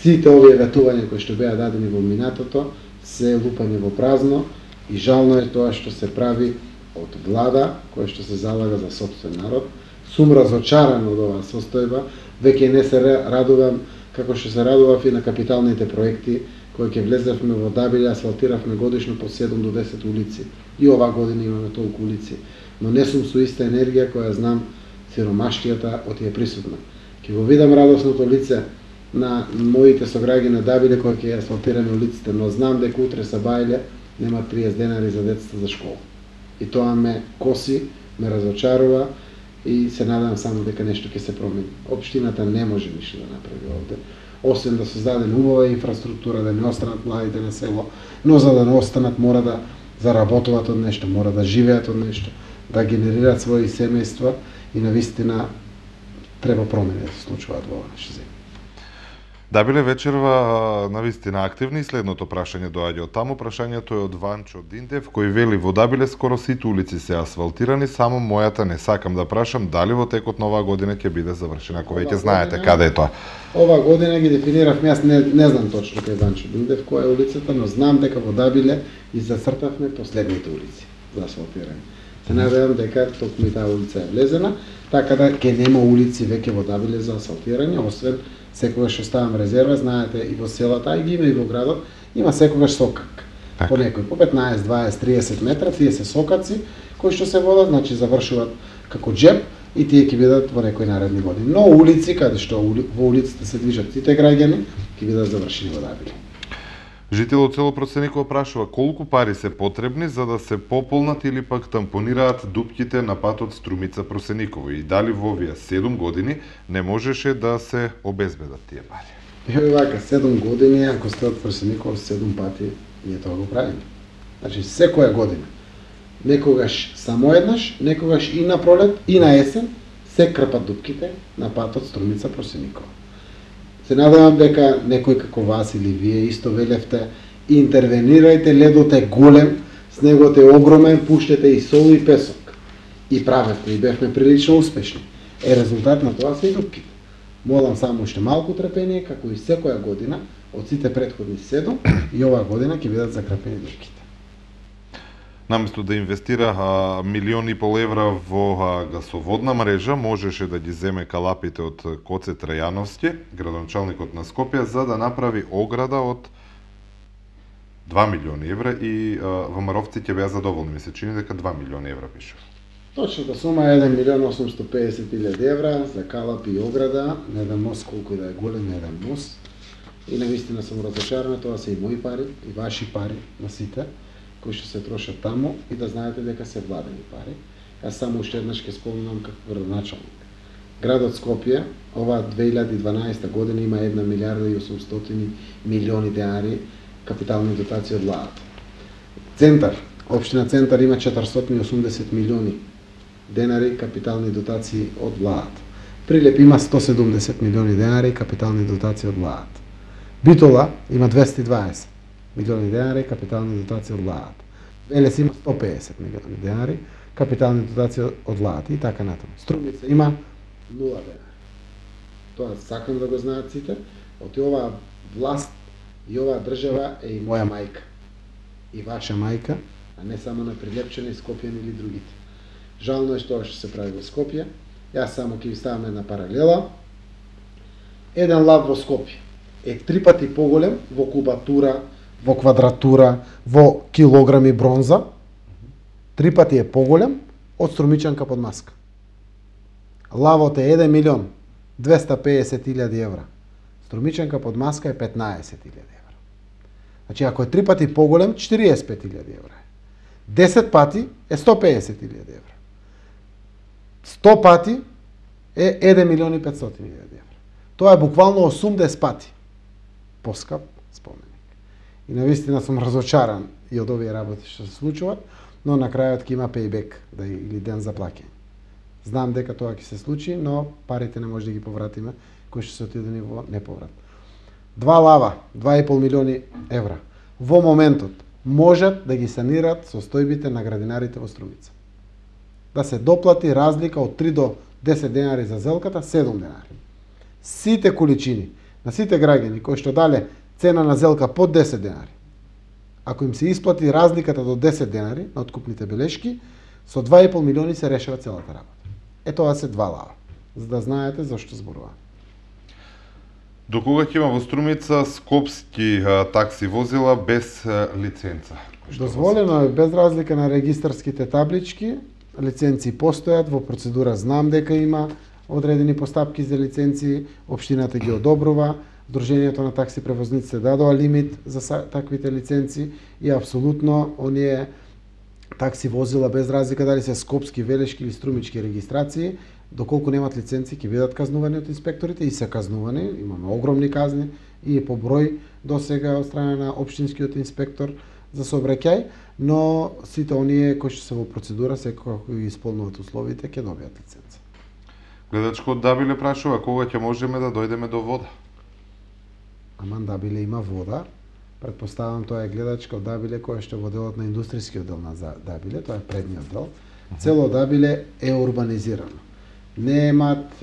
сите овие ветувања кои што беа дадени во минатото се лупање во празно и жално е тоа што се прави од влада која што се залага за сопствен народ. Сум разочаран од оваа состојба, веќе не се радувам како што се радував и на капиталните проекти кои ќе влезевме во Дабиле, асфалтиравме годишно по 7 до 10 улици. И оваа година имаме толку улици, но не сум со иста енергија која знам сиромаштијата од тие присутна. Ќе го видам радосното лице на моите сограѓани на Дабиле кои ќе асфалтираме улиците, но знам дека утре са бајле нема 30 денари за децата за школа. И тоа ме коси, ме разочарува и се надам само дека нешто ќе се промени. Општината не може ништо да направи овде, освен да создаде убава инфраструктура, да не останат младите на село, но за да не останат мора да заработуваат од нешто, мора да живеат од нешто, да генерираат своји семејства и навистина треба промени да се случуваат во наша земја. Дабиле вечерва навистина активни и следното прашање доаѓа од таму. Прашањето е од Ванчо Диндев, кој вели во Дабиле скоро сите улици се асфалтирани, само мојата не сакам да прашам дали во текот на оваа година ќе биде завршена, ако веќе знаете каде е тоа. Оваа година ги дефиниравме, јас не знам точно кај Ванчо Диндев која е улицата, но знам дека во Дабиле и зацртавме последните улици за асфалтирање. Се надевам дека токму и таа улица е влезена, така да ќе нема улици веќе во Дабиле за асфалтирање, освен секогаш оставам резерва, знаете и во селата, и ги има и во градот, има секогаш сокак. По некој, по 15, 20, 30 метра, тие се сокаци кои што се водат, значи завршуваат како джеп и тие ќе бидат во некои наредни години. Но улици, каде што во улиците се движат сите граѓани, ќе бидат завршени во Дабиле. Жител од село Процениково прашува колку пари се потребни за да се пополнат или пак тампонираат дупките на патот Струмица-Просениково и дали во овие 7 години не можеше да се обезбедат тие пари. Ево вака, 7 години, ако сте од Просениково 7 пати, ние тоа го правиме. Значи, секоја година. Некогаш само еднаш, некогаш и на пролет, и на есен, се крпат дупките на патот Струмица-Просениково. Се надевам дека некој како вас или вие исто велевте, интервенирајте, ледот е голем, снегот е огромен, пуштете и сол и песок. И правевме, и бевме прилично успешни. Резултат на тоа се и дупките. Молам само уште малку трпение, како и секоја година, од сите претходни 7, и оваа година ќе бидат закрпени дупките. Наместо да инвестира милиони и пол евра во гасоводна мрежа, можеше да ги земе калапите од Коце Трајановски, градоначалникот на Скопје, за да направи ограда од 2 милиони евра и ВМРО-вци ќе беа задоволни. Ми се чини дека 2 милиони евра пише. Точната сума е 1 милион 850.000 евра за калапи и ограда, на еден мост, колку и да е голем, на еден мост. И навистина сум разочарана, тоа се и мои пари, и ваши пари на сите, кои што се трошат таму, и да знаете дека се владени пари. Јас само уште еднаш ќе спомнам како градоначалник. Градот Скопје, ова 2012 година има 1 милиарда и 800 милиони денари капитални дотации од владата. Центар, општина Центар има 480 милиони денари капитални дотации од владата. Прилеп има 170 милиони денари капитални дотации од владата. Битола има 220 милиони денари капитални дотации од владата. Велес има 150 милиони денари капитални дотации од владата и така натаму. Струмица има 0 денари. Тоа сакам да го знаат сите. Од оваа власт и оваа држава е и моја мајка. И ваша мајка, а не само на Прилепчани, Скопјани или другите. Жално е што се прави во Скопје. Јас само ќе ви ставам една паралела. Еден лав во Скопје е 3 пати поголем во кубатура, во квадратура, во килограми бронза, 3 пати е поголем од Струмичанка под маска. Лавот е 1 милион 250.000 евра. Струмичанка под маска е 15.000 евра. Значи, ако е 3 пати поголем, 45.000 евра. 10 пати е 150.000 евра. 100 пати е 1 милион и 500.000 евра. Тоа е буквално 80 пати поскап споменик. И навистина сум разочаран и од овие работи што се случуваат, но на крајот ќе има payback, или ден за плаќање. Знам дека тоа ќе се случи, но парите не може да ги повратиме кои што се отидени во неповрат. 2 лава, 2,5 милиони евра. Во моментот можат да ги санираат состојбите на градинарите во Струмица. Да се доплати разлика од 3 до 10 денари за зелката, 7 денари. Сите количини на сите граѓани кои што дале цена на зелка под 10 денари, ако им се исплати разликата до 10 денари на откупните белешки, со 2,5 милиони се решава целата работа. Тоа се 2 лава, за да знаете зашто зборувам. До кога ќе има во Струмица скопски такси возила без лиценца? Дозволено е без разлика на регистарските таблички, лиценци постојат, во процедура знам дека има одредени постапки за лиценци, општината ги одобрува, Сдруженијето на такси превозниците дадоа лимит за таквите лиценци и апсолутно оние такси возила без разлика дали се скопски, велешки или струмички регистрации, доколку немат лиценци ќе бидат казнувани од инспекторите и се казнувани, имаме огромни казни и по број досега од страна на општинскиот инспектор за сообраќај, но сите оние кои што се во процедура секако ги исполнуваат условите ќе добијат лиценца. Гледачко од Дабиле прашува кога ќе можеме да дојдеме до вода. Аман Дабиле има вода. Предпоставам тоа е гледачка од Дабиле која што е во делот на индустријскиот дел на Дабиле, тоа е предниот дел. Цело Дабиле е урбанизирано. Немаат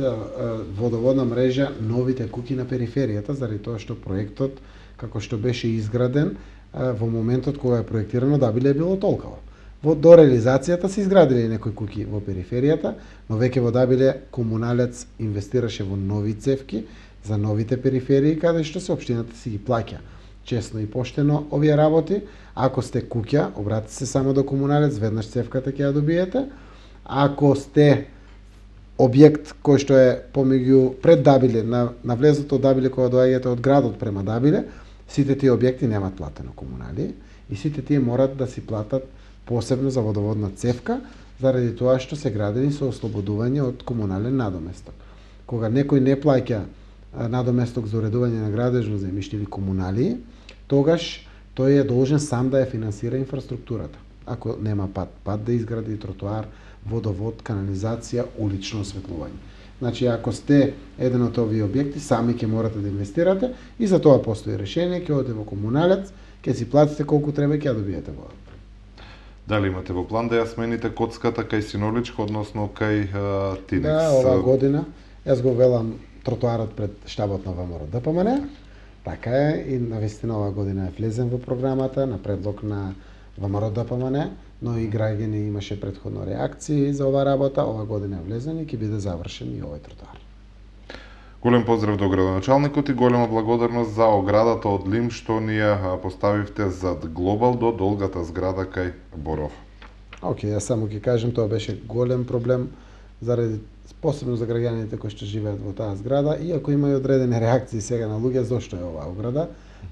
водоводна мрежа новите куќи на периферијата, заради тоа што проектот, како што беше изграден, во моментот кога е проектирано, Дабиле е било толкова. До реализацијата се изградили некои куќи во периферијата, но веќе во Дабиле комуналец инвестираше во нови цевки за новите периферии, каде што се општината си ги плаќа честно и поштено овие работи. Ако сте куќа, обратите се само до комуналец, веднаш цевката ќе ја добиете. Ако сте објект кој што е помеѓу пред Дабиле, на влезот од Дабиле кога доаѓате од градот према Дабиле, сите тие објекти немаат платено комунали и сите тие морат да си платат посебно за водоводна цевка, заради тоа што се градени со ослободување од комунален надоместок. Кога некој не плаќа надоместок за уредување на градежно земјиште или комунали, тогаш тој е должен сам да ја финансира инфраструктурата. Ако нема пат да изгради, тротоар, водовод, канализација, улично осветлување. Значи, ако сте еден од овие објекти, сами ќе морате да инвестирате и за тоа постои решение, ќе одите во комуналец, ќе си платите колку треба и ќе ја добиете вода. Дали имате во план да ја смените коцката кај Синоличка, односно кај Тинекс? Да, оваа година, јас го велам тротоарот пред штабот на ВМРО ДПМН, така е и навистина оваа година е влезен во програмата на предлог на ВМРО ДПМН, но и граѓани имаше претходно реакции за оваа работа, оваа година е влезен и ќе биде завршен и овој тротоар. Голем поздрав до градоначалникот и голема благодарност за оградата од лим што ни ја поставивте зад Глобал до долгата зграда кај Боров. Океј, јас само ќе кажем, тоа беше голем проблем заради посебно за граѓаните кои што живеат во таа зграда, иако има и одредени реакции сега на луѓе зошто е оваа ограда.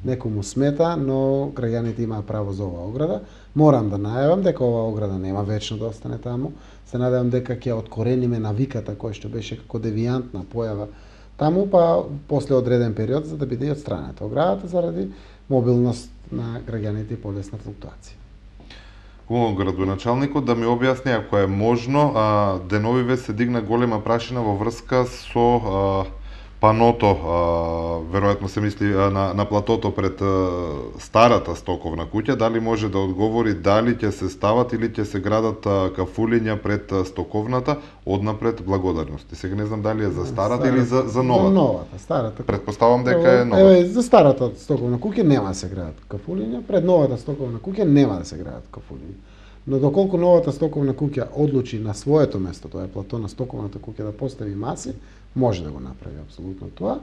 Некому смета, но граѓаните имаат право за оваа ограда. Морам да најавам дека оваа ограда нема вечно да остане таму. Се надевам дека ќе откорениме навиката која што беше како девијантна појава таму, па после одреден период за да биде и отстранета оградата заради мобилност на граѓаните и полесна флуктуација. Градоначалникот да ми објасни ако е можно, деновиве се дигна голема прашина во врска со паното, веројатно се мисли на платото пред старата стоковна куќа, дали може да одговори дали ќе се стават или ќе се градат кафулиња пред стоковната однапред благодарности. Сега не знам дали е за старата или за новата. За новата, старата. Предпоставам дека е нова. Еве, за старата стоковна куќа нема да се градат кафулиња, пред новата стоковна куќа нема да се градат кафулиња. Но доколку новата стоковна куќа одлучи на своето место, тоа е плато на стоковната куќа да постави маси, може да го направи апсолутно тоа.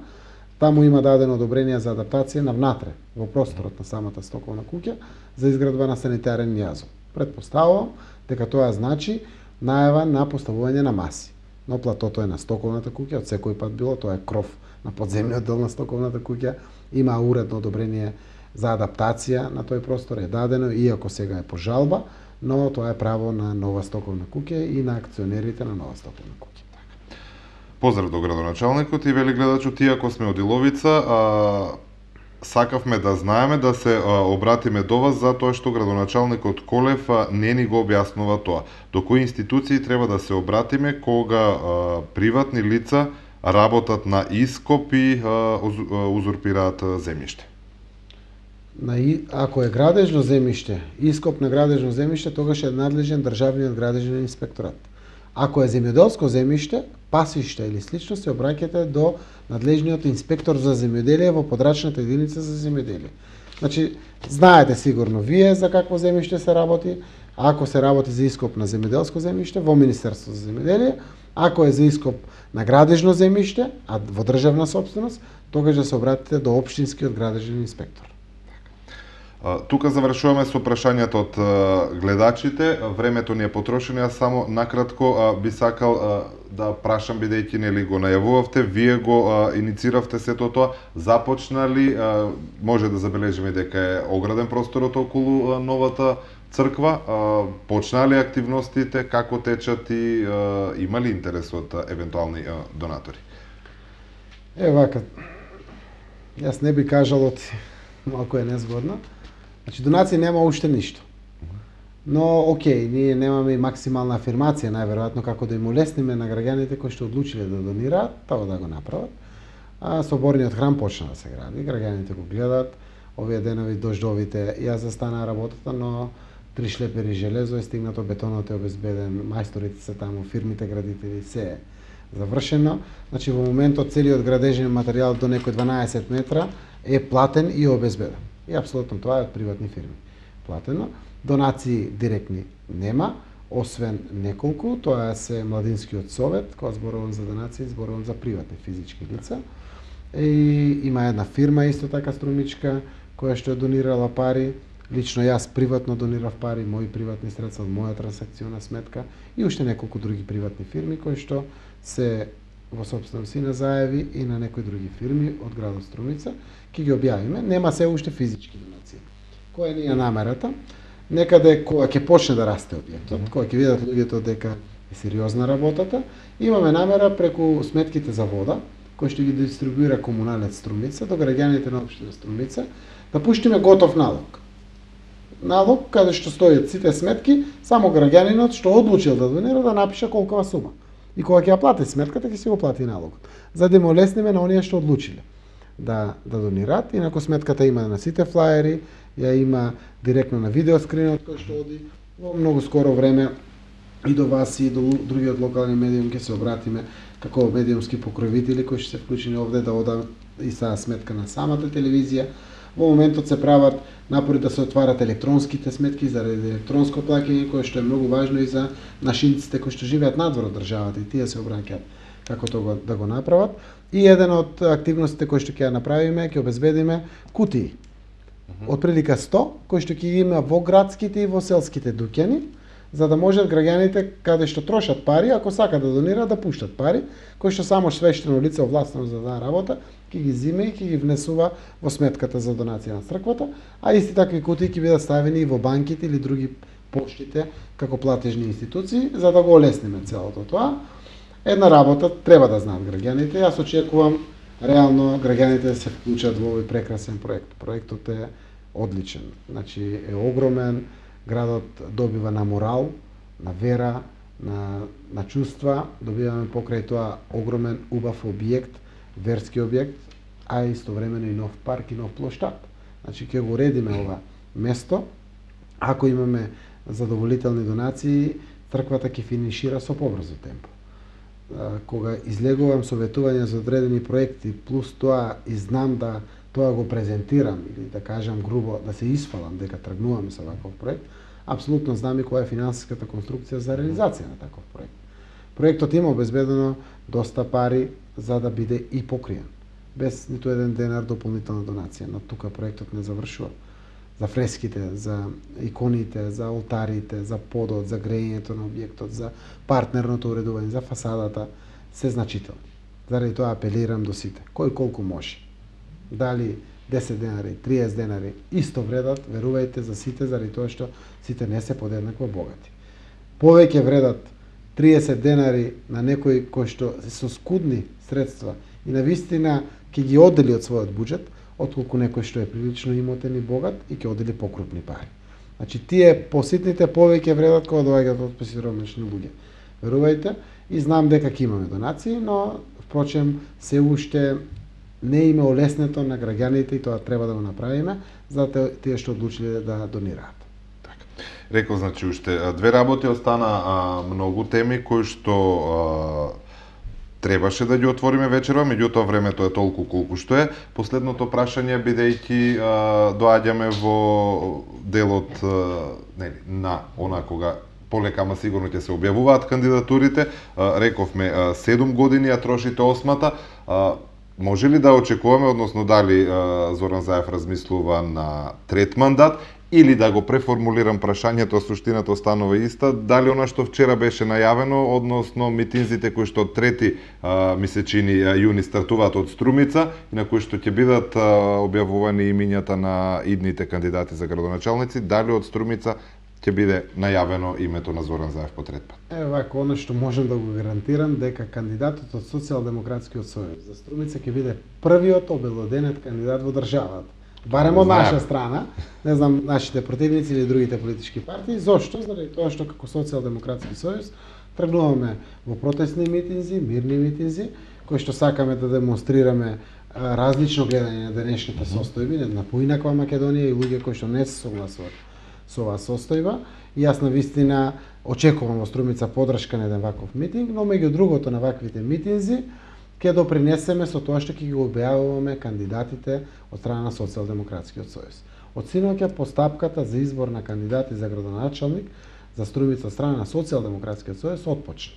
Таму има дадено одобрение за адаптација на внатре, во просторот на самата стоковна куќа, за изградба на санитарен јазо. Предпоставувам дека тоа значи најава на поставување на маси. Но платото е на стоковната куќа, од секој пат било, тоа е кров на подземниот дел на стоковната куќа, има уредно одобрение за адаптација на тој простор, е дадено, иако сега е по жалба, но тоа е право на нова стоковна куќа и на акционерите на нова стоковна куќа. Поздрав до градоначалникот и вели гледачот, иако сме од Иловица, сакавме да знаеме да се обратиме до вас за тоа што градоначалникот Колев не ни го објаснува тоа. До кои институции треба да се обратиме кога приватни лица работат на ископ и узурпираат земјиште. Ако е градежно земјиште, ископ на градежно земјиште, тогаш е надлежен државниот градежен инспекторат. Ако е земјоделско земјиште, пасиште или слично, се обраќате до надлежниот инспектор за земјоделие во подрачната единица за земјоделие. Значи, знаете сигурно вие за какво земјиште се работи. Ако се работи за ископ на земјоделско земјиште, во Министерство за земјоделие, ако е за ископ на градежно земјиште, а во државна сопственост, тогаш да се обратите до општинскиот градежен инспектор. Тука завршуваме со прашањата од гледачите. Времето ни е потрошено, јас само накратко би сакал да прашам, бидејќи нели го најавувавте, вие го иницииравте сето тоа, започнали, може да забележиме дека е ограден просторот околу новата црква, почнали активностите, како течат и има ли интерес од евентуални донатори? Вака, јас не би кажал малку е незгодно. Значи, донација нема уште ништо. Но, окей, ние немаме и максимална афирмација, најверојатно, како да им улесниме на граѓаните кои што одлучиле да донираат, тоа да го направат. Соборниот храм почна да се гради, граѓаните го гледаат, овие денови дождовите ја застана работата, но 3 шлепери железо е стигнато, бетонот е обезбеден, мајсторите се таму, фирмите градители, се е завршено. Значи, во моментот целиот градежен материјал до некој 12 метра е платен и обезбеден. И апсолутно тоа е од приватни фирми платено. Донации директни нема, освен неколку, тоа се Младинскиот совет, кога зборувам за донации, зборувам за приватни физички лица. И има една фирма исто така струмичка, која што е донирала пари. Лично јас приватно донирав пари, мои приватни средства од моја трансакциона сметка и уште неколку други приватни фирми кои што се во собственост и на заеви и на некои други фирми од градот Струмица, ќе ги објавиме. Нема се уште физички донации. Која ни е намерата? Некаде кога ќе почне да расте објектот, кога ќе видат луѓето дека е сериозна работата, имаме намера преку сметките за вода, кои што ги дистрибуира комуналец Струмица до граѓаните на општина Струмица, да пуштиме готов налог. Налог каде што стојат сите сметки, само граѓанинот што одлучил да донира да напише колкова сума. И кога ќе ја плати сметката, ќе си го плати налогот. За да им олесниме на оние што одлучиле да донираат. Инаку сметката има на сите флаери, ја има директно на видеоскринот кој што оди. Во многу скоро време и до вас и до другиот локални медиум ќе се обратиме како медиумски покровители кои што се вклучени овде да одат и са сметка на самата телевизија. Во моментот се прават напори да се отварат електронските сметки заради електронско плаќање, кое што е многу важно и за нашинците кои што живеат надвор од државата и тие се обраќаат како тоа да го направат. И еден од активностите кои што ќе ја направиме, ќе обезбедиме кутии. Од прилика 100 кои што ќе има во градските и во селските дуќани, за да можат граѓаните каде што трошат пари, ако сакаат да донираат, да пуштат пари, кои што само свештено лице овластено за таа работа ќе ги зиме и ќе ги внесува во сметката за донација на црквата, а исти такви кутии ќе бидат ставени и во банките или други поштите како платежни институции, за да го олесниме целото тоа. Една работа треба да знаат граѓаните. Јас очекувам реално граѓаните да се вклучат во овој прекрасен проект. Проектот е одличен. Значи е огромен, градот добива на морал, на вера, на чувства, добиваме покрај тоа огромен убав објект, верски објект, а истовремено и нов парк и нов плоштад. Значи ќе го уредиме ова место. Ако имаме задоволителни донации, црквата ќе финишира со побрзо темпо. Кога излегувам советување за одредени проекти, плюс тоа и знам да тоа го презентирам или да кажам грубо да се исфалам дека тргнуваме со ваков проект, апсолутно знам и која е финансиската конструкција за реализација на таков проект. Проектот има обезбедено доста пари за да биде и покриен, без ниту еден денар дополнителна донација, но тука проектот не завршува. За фреските, за иконите, за олтарите, за подот, за грејењето на објектот, за партнерното уредување, за фасадата, се значителни. Заради тоа апелирам до сите, кој колку може. Дали 10 денари, 30 денари, исто вредат, верувајте за сите, заради тоа што сите не се подеднакво богати. Повеќе вредат 30 денари на некој кој што со скудни средства и на вистина ќе ги оддели од својот буџет, отколку некој што е прилично имотен и богат и ќе оддели покрупни пари. Значи тие поситните повеќе вредат кога доаѓаат од посиромашни луѓе. Верувајте, и знам дека ќе имаме донации, но Впрочем, се уште не им е олеснето на граѓаните и тоа треба да го направиме, за тие што одлучиле да донираат. Реков, значи, уште две работи остана, многу теми кои што требаше да ги отвориме вечерва, меѓутоа времето е толку колку што е. Последното прашање, бидејќи доаѓаме во делот на она кога полека, ама сигурно ќе се објавуваат кандидатурите, рековме 7 години, а трошите 8-та, може ли да очекуваме, односно дали Зоран Заев размислува на трет мандат, или да го преформулирам прашањето, суштината останува иста, дали она што вчера беше најавено, односно митинзите кои што од 3 месечини јуни стартуваат од Струмица и на кои што ќе бидат објавувани имињата на идните кандидати за градоначалници, дали од Струмица ќе биде најавено името на Зоран Заев по трет пат? Вако, оно што можем да го гарантирам, дека кандидатот од Социјалдемократскиот сојуз за Струмица ќе биде првиот обелоденет кандидат во државата. Барем од наша страна, не знам нашите противници или другите политички партии. Зошто? Заради тоа што како Социјалдемократски сојуз тргнуваме во протестни митинзи, мирни митинзи, кои што сакаме да демонстрираме различно гледање на денешните состојби, на поинаква Македонија и луѓе кои што не се согласуваат со оваа состојба. И јас на вистина очекувам во Струмица поддршка на еден ваков митинг, но меѓу другото на ваквите митинзи ќе допринесеме со тоа што ќе ги објавуваме кандидатите од страна на Социјалдемократскиот сојуз. Од синоќа постапката за избор на кандидати за градоначалник за Струмица од страна на Социјалдемократскиот сојуз отпочна.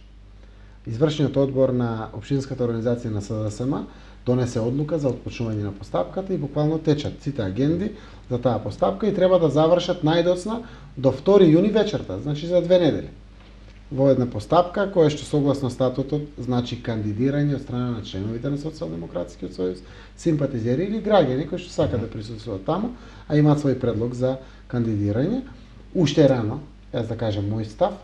Извршниот одбор на општинската организација на СДСМ донесе одлука за отпочнување на постапката и буквално течат сите агенди за таа постапка и треба да завршат најдоцна до 2 јуни вечерта, значи за 2 недели. Во една постапка која што согласно статутот значи кандидирање од страна на членовите на Социјалдемократскиот сојуз, симпатизери или граѓани кои што сакаат да присуствуваат таму, а имаат свој предлог за кандидирање. Уште е рано, јас да кажам мој став,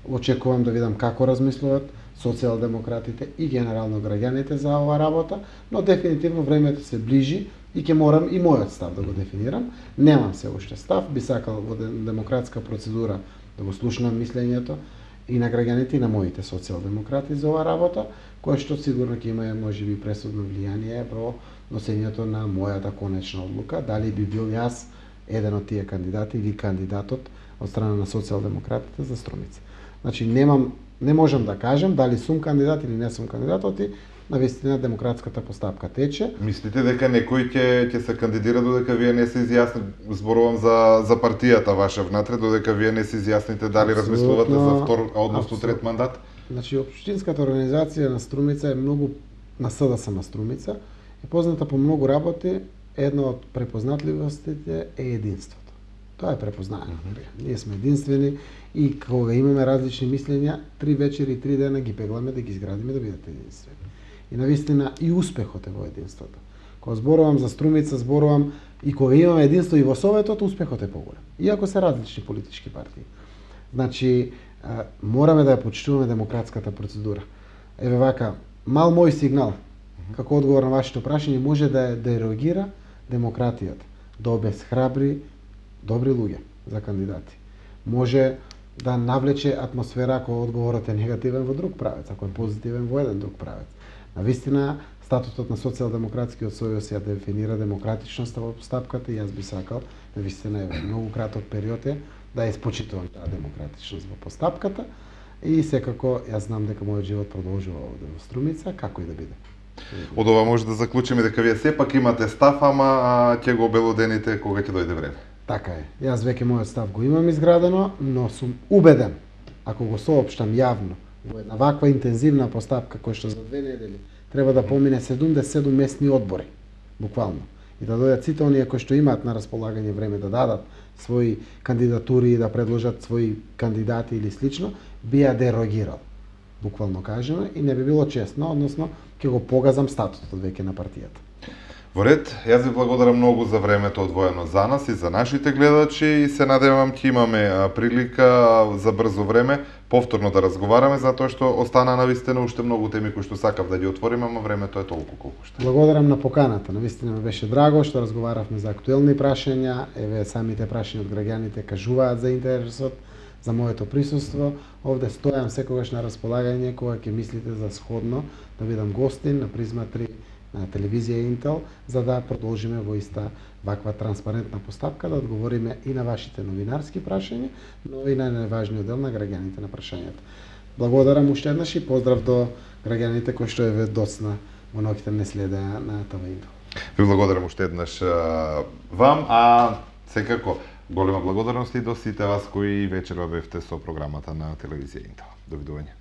очекувам да видам како размислуваат социјалдемократите и генерално граѓаните за оваа работа, но дефинитивно времето се ближи и ќе морам и мојот став да го дефинирам. Немам се уште став, би сакал во демократска процедура да го слушнам мислењето и на граѓаните и на моите социјалдемократи за оваа работа, која што сигурно ќе има можеби пресудно влијание во носењето на мојата конечна одлука, дали би бил јас еден од тие кандидати или кандидатот од страна на социјалдемократите за Струмица. Значи не можам да кажам дали сум кандидат или не сум кандидат, оти навистина демократската постапка тече. Мислите дека некој ќе се кандидира додека вие не се изјасни, зборувам за партијата ваша внатре, додека вие не се изјасните дали размислувате за втор, односно трет мандат? Значи општинската организација на Струмица е многу на СДСМ Струмица е позната по многу работи. Една од препознатливостите е единството. Тоа е препознаено. Ние сме единствени и кога имаме различни мислења, 3 вечери и 3 дена ги пегламе да ги изградиме да бидат единствени. И навистина и успехот е во единството. Кога зборувам за Струмица, зборувам и кога имаме единство и во Советот, успехот е поголем. Иако се различни политички партии. Значи, мораме да ја почитуваме демократската процедура. Еве вака, мал мој сигнал, како одговор на вашето прашање, може да ја дерогира демократијата, да обесхрабри добри луѓе за кандидати. Може да навлече атмосфера ако одговорот е негативен во друг правец, ако е позитивен во еден друг правец. Навистина, статутот на Социјалдемократскиот сојуз ја дефинира демократичноста во постапката и јас би сакал, навистина е многу краток период да ја испочитувам таа демократичност во постапката и секако јас знам дека мојот живот продолжува овде во Струмица, како и да биде. Од ова може да заклучиме дека вие сепак имате став, ама ќе го обелодените кога ќе дојде време. Така е. Јас веќе мојот став го имам изградено, но сум убеден, ако го соопштам јавно во една ваква интензивна постапка која што за 2 недели треба да помине 77 местни одбори, буквално, и да дојдат сите оние кои што имаат на располагање време да дадат своји кандидатури и да предложат своји кандидати или слично, би ја дерогирал, буквално кажано, и не би било честно, односно ќе го погазам статутот веќе на партијата. Во ред, јас ви благодарам многу за времето одвоено за нас и за нашите гледачи и се надевам ќе имаме прилика за брзо време повторно да разговараме, затоа што остана навистина уште многу теми кои што сакав да ги отвориме, ама времето е толку колку што. Благодарам на поканата. Навистина ми беше драго што разговаравме за актуелни прашања. Еве самите прашања од граѓаните кажуваат за интересот за моето присуство. Овде стојам секогаш на располагање кога ќе мислите за сходно да бидам гостин на Призма 3 на телевизија Интел, за да продолжиме во иста ваква транспарентна постапка да одговориме и на вашите новинарски прашања, но и на најважниот дел на граѓаните на прашањата. Благодарам уште еднаш и поздрав до граѓаните кои што еве доцна во ноќите не следеа на ТВ Интел. Ви благодарам уште еднаш вам, а секако голема благодарност и до сите вас кои вечерва бевте со програмата на телевизија Интел. Довидување.